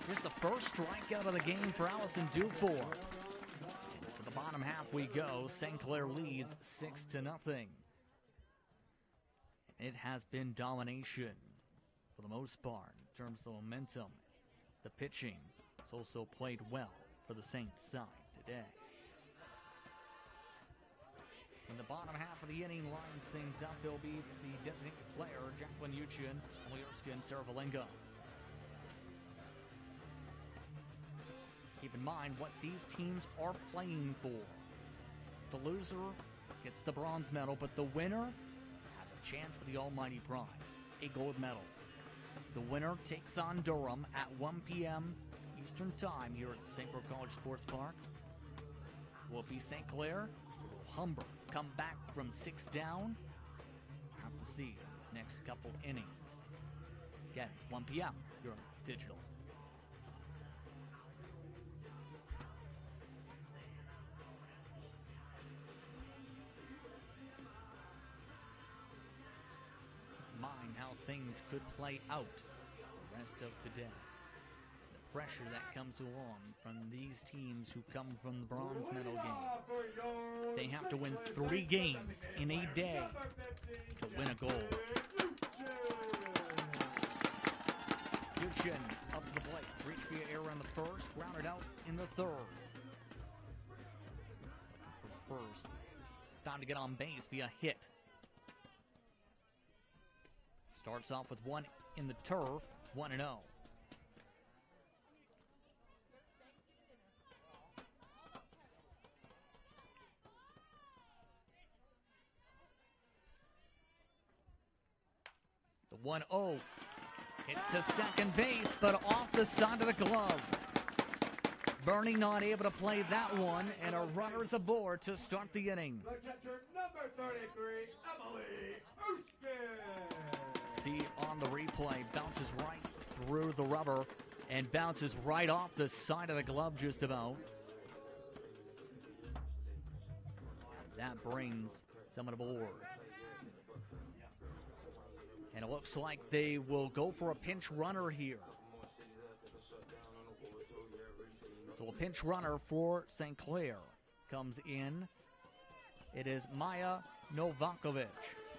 Here's the first strikeout of the game for Allison Dufour. And to the bottom half we go. St. Clair leads 6-0. It has been domination for the most part in terms of momentum. The pitching has also played well for the Saints side today. In the bottom half of the inning lines things up, it'll be the designated player, Jacqueline Uchin, Emily Erskine, Sarah Valenga. Keep in mind what these teams are playing for. The loser gets the bronze medal, but the winner has a chance for the almighty prize, a gold medal. The winner takes on Durham at 1 p.m. Eastern Time here at the St. Clair College Sports Park. Will it be St. Clair? Humber come back from 6 down. We'll have to see the next couple innings. Again, 1 p.m. You're on digital. things could play out the rest of today. The pressure that comes along from these teams who come from the bronze medal game. They have to win 3 games in a day to win a gold. Gibson up to the plate. Reach via error on the first, grounded out in the third. Looking for the first. Time to get on base via hit. Starts off with one in the turf, 1-0. The 1-0 hit to second base, but off the side of the glove. Bernie not able to play that one, and a runner is aboard to start the inning. The catcher, number 33, Emily Erskine. See on the replay, bounces right through the rubber and bounces right off the side of the glove just about. That brings someone aboard. And it looks like they will go for a pinch runner here. So a pinch runner for St. Clair comes in. It is Maya Novakovic,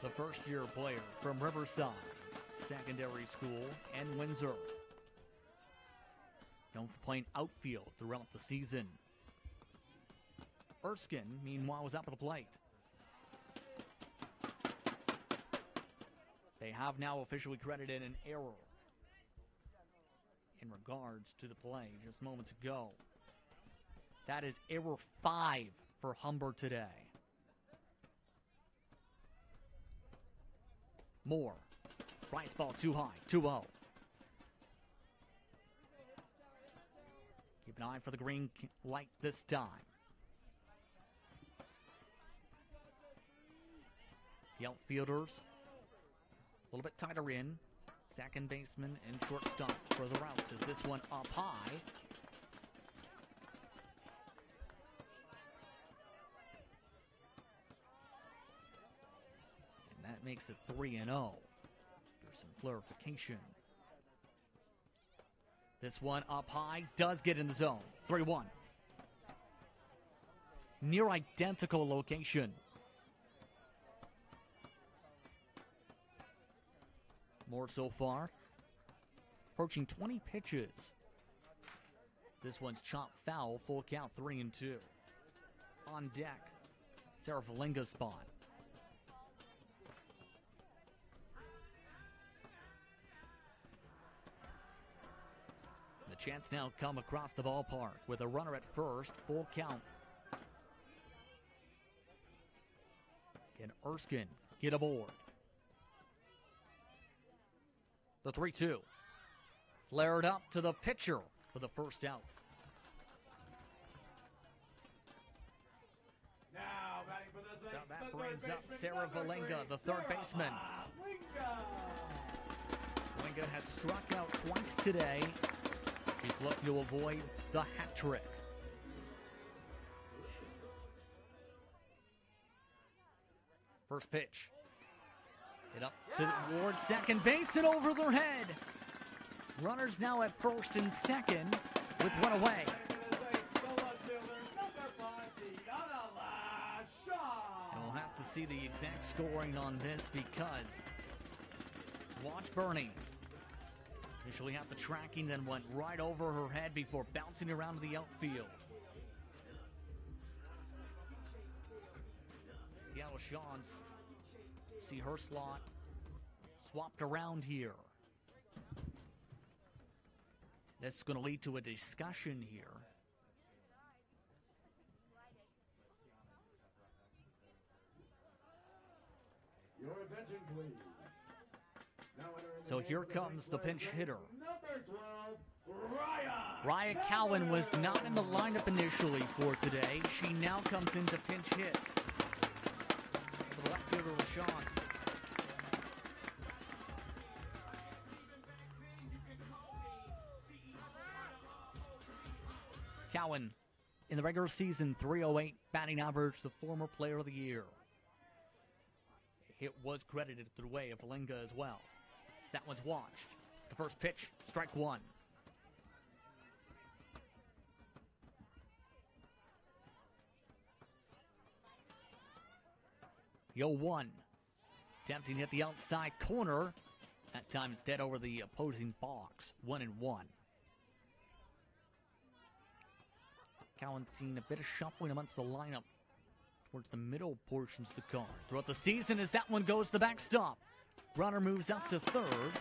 the first-year player from Riverside Secondary School and Windsor. Known for playing outfield throughout the season. Erskine, meanwhile, was up at the plate. They have now officially credited an error in regards to the play just moments ago. That is error 5 for Humber today. Moore. Rice ball too high. 2-0. Keep an eye for the green light this time. The outfielders a little bit tighter in. Second baseman and shortstop for the routes. Is this one up high? And that makes it 3-0. There's some clarification. This one up high does get in the zone. 3-1. Near identical location. More so far. Approaching 20 pitches. This one's chopped foul. Full count, 3-2. On deck, Sarah Valinga's spot. The chance now come across the ballpark with a runner at first. Full count. Can Erskine get aboard? The 3-2. Flared up to the pitcher for the first out. Now batting for the Saints, That the brings third up baseman, Sarah number Valinga, the 3, third Sarah baseman. Valinga. Valinga has struck out twice today. He's looking to avoid the hat trick. First pitch. Hit up towards second base and over their head. Runners now at first and second with one away. And we'll have to see the exact scoring on this because watch Bernie. Initially had the tracking, then went right over her head before bouncing around to the outfield. Seattle Shawns see her slot swapped around here. This is going to lead to a discussion here. Your attention, please. Now So here comes the pinch hitter. Number 12, Raya. Raya Cowan was not in the lineup initially for today. She now comes in to pinch hit. For the left fielder, LaShawn. Cowan, in the regular season, 308 batting average, the former player of the year. It was credited to the way of Valinga as well. That one's watched. The first pitch, strike one. The 0-1. Attempting to hit the outside corner. That time instead over the opposing box. 1-1. Cowan's seen a bit of shuffling amongst the lineup towards the middle portions of the card. Throughout the season as that one goes to the backstop. Runner moves up to third.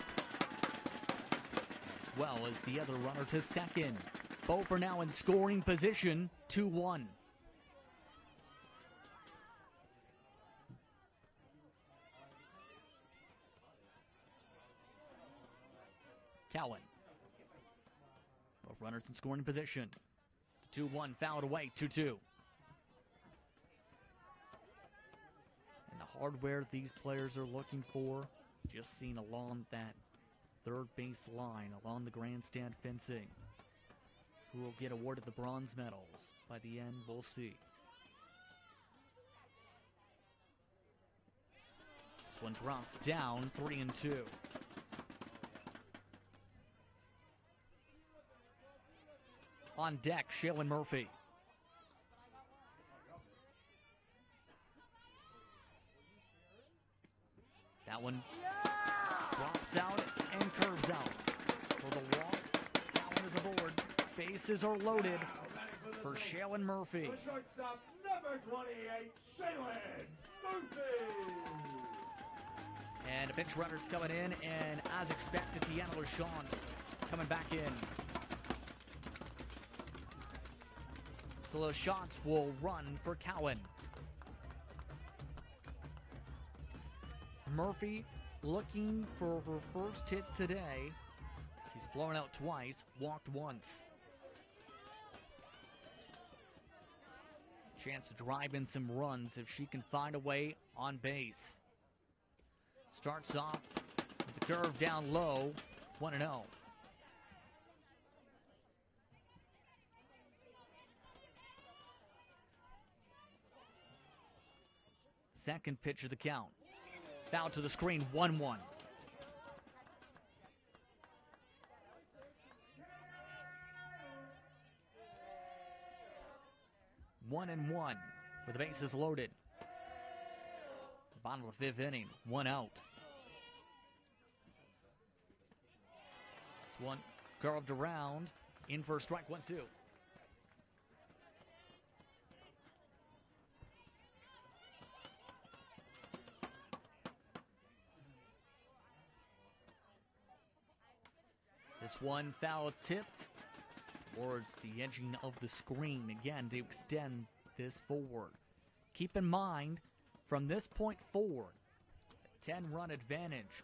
As well as the other runner to second. Both are now in scoring position. 2-1. Cowan. Both runners in scoring position. 2-1 fouled away. 2-2. And the hardware these players are looking for, just seen along that third base line, along the grandstand fencing. Who will get awarded the bronze medals? By the end, we'll see. This one drops down. 3-2. On deck, Shaylyn Murphy. That one drops out and curves out. For the walk, that one is aboard. Bases are loaded for Shaylyn Murphy. The shortstop, number 28, Shaylyn Murphy. And a pinch runner's coming in, and as expected, Deanna LaChance coming back in. So LaChance will run for Cowan. Murphy looking for her first hit today. She's flown out twice, walked once. Chance to drive in some runs if she can find a way on base. Starts off with the curve down low, 1-0. Second pitch of the count. Foul to the screen, 1-1. One and one with the bases loaded. Bottom of the fifth inning, 1 out. This one curved around, in for a strike, 1-2. This one foul tipped towards the edging of the screen again to extend this forward. Keep in mind, from this point forward, a 10-run advantage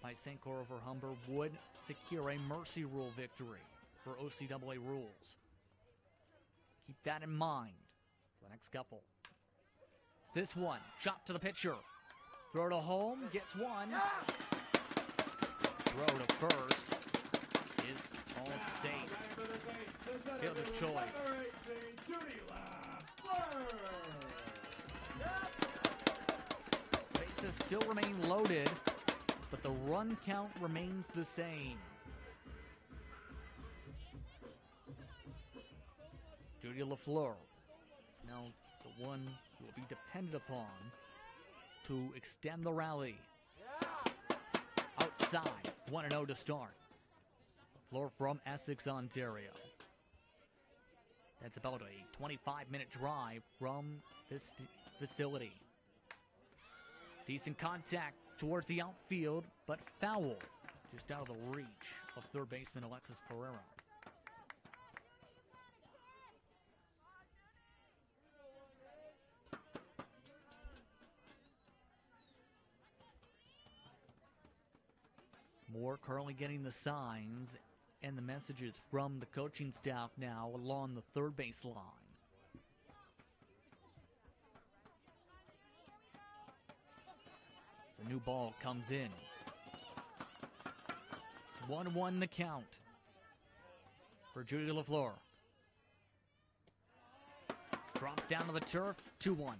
by St. Clair over Humber would secure a mercy rule victory for OCAA rules. Keep that in mind for the next couple. This one, shot to the pitcher. Throw to home, gets one. Throw to first is all safe. Fielder's choice. Bases still remain loaded, but the run count remains the same. Judy LaFleur is now the one who will be depended upon to extend the rally. Outside, 1-0 to start. LaFleur from Essex, Ontario. That's about a 25-minute drive from this facility. Decent contact towards the outfield, but foul just out of the reach of third baseman Alexis Ferreira. Moore currently getting the signs and the messages from the coaching staff now along the third base line. The new ball comes in. 1-1 the count for Judy LaFleur. Drops down to the turf, 2-1.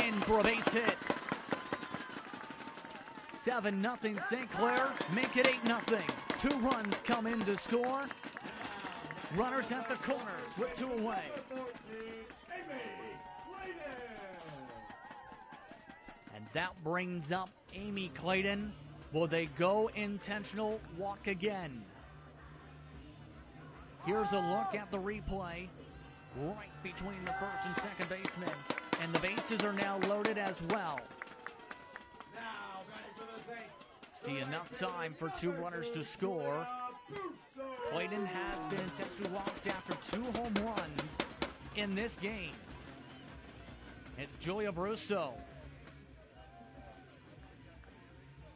in for a base hit. 7-0 St. Clair, make it 8-0. 2 runs come in to score. Runners at the corners with 2 away. And that brings up Amy Clayton. Will they go intentional walk again? Here's a look at the replay. Right between the first and second baseman. And the bases are now loaded as well. See enough time for 2 runners to score. Clayton has been intentionally walked after 2 home runs in this game. It's Julia Brusso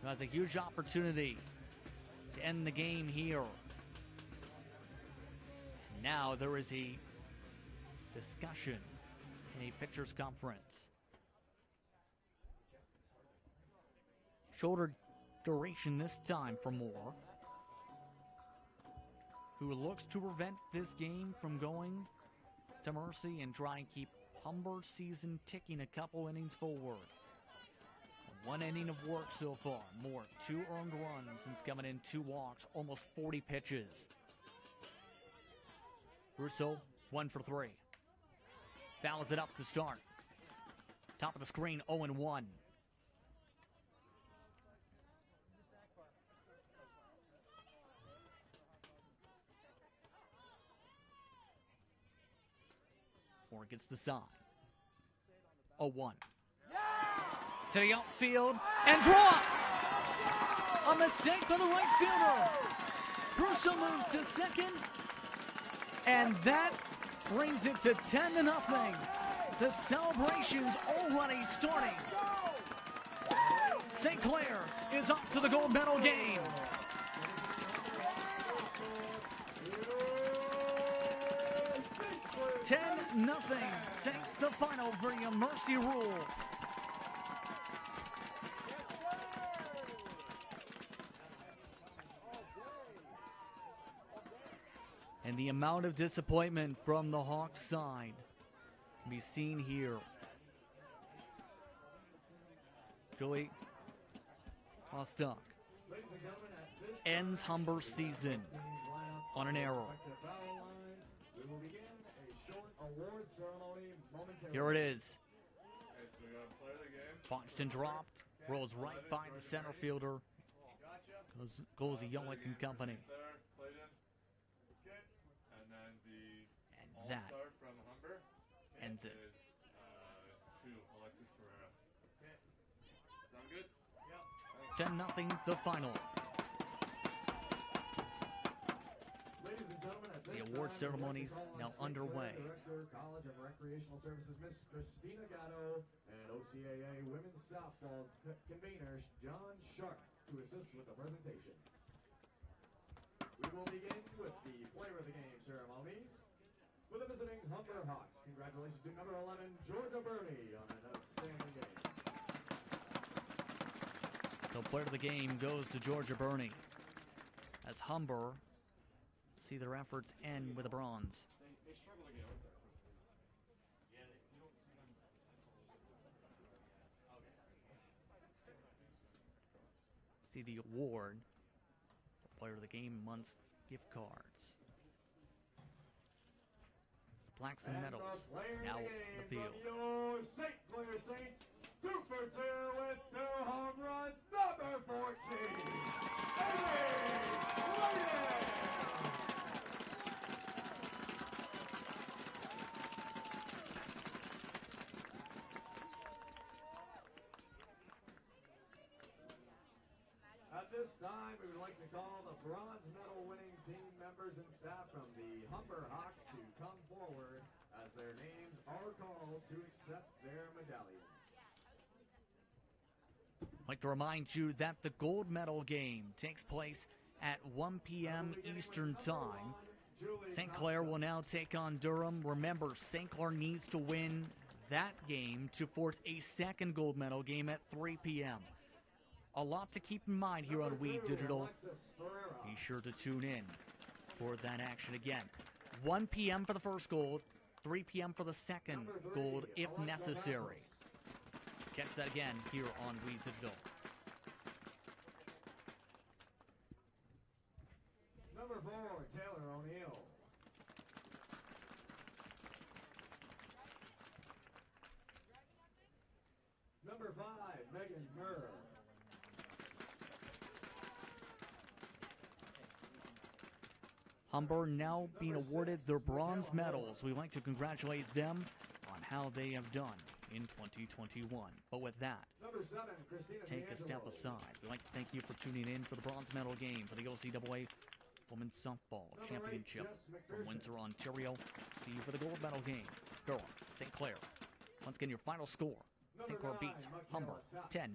who has a huge opportunity to end the game here. Now there is a discussion in a pitcher's conference. Shorter duration this time for Moore, who looks to prevent this game from going to Mercy and try and keep Humber's season ticking a couple innings forward. 1 inning of work so far. Moore, 2 earned runs since coming in, 2 walks, almost 40 pitches. Brusso, 1 for 3. Fouls it up to start. Top of the screen, 0-1. Moore gets the side. 0-1. To the outfield and dropped! A mistake by the right fielder. Brusso moves to second, and that brings it to 10-0. The celebrations already starting. St. Clair is up to the gold medal game. Nothing. Saints the final for the Mercy rule. And the amount of disappointment from the Hawks side can be seen here. Julie Kostock ends Humber's season on an error. Here it is. Punched and dropped. Rolls right by the center fielder. Goes the Yowick and company. And that from Humber ends it. To Alexis Ferreira. Sound good? 10-0 the final. Ladies and gentlemen, at The this award time, ceremonies I'd like to call now on St. Clair underway. Director, College of Recreational Services, Miss Christina Gatto, and OCAA Women's Softball Convener, John Sharp, to assist with the presentation. We will begin with the Player of the Game ceremonies. For the visiting Humber Hawks, congratulations to number 11, Georgia Burney, on an outstanding game. So Player of the Game goes to Georgia Burney as Humber see their efforts end with a bronze. They struggle to get out there. See the award, the Player of the Game month's gift cards. Plaques and medals now on the field. Your St. Clair Saints, 2 for 2 with 2 home runs, number 14, At this time, we would like to call the bronze medal winning team members and staff from the Humber Hawks to come forward as their names are called to accept their medallion. I'd like to remind you that the gold medal game takes place at 1 p.m. Eastern Time. St. Clair will now take on Durham. Remember, St. Clair needs to win that game to force a second gold medal game at 3 p.m. A lot to keep in mind here on Weed Digital. Be sure to tune in for that action again. 1 p.m. for the first gold, 3 p.m. for the second gold if necessary. catch that again here on Weedsville. Number 4, Taylor O'Neill. Number 5, Megan Murr. Humber now being awarded their bronze medals. We'd like to congratulate them on how they have done in 2021. But with that, Number 7, Christina take a step aside. We'd like to thank you for tuning in for the bronze medal game for the OCAA Women's Softball Championship from Windsor, Ontario. See you for the gold medal game. Durham, St. Clair. Once again, your final score. St. Clair beats Humber 10-0.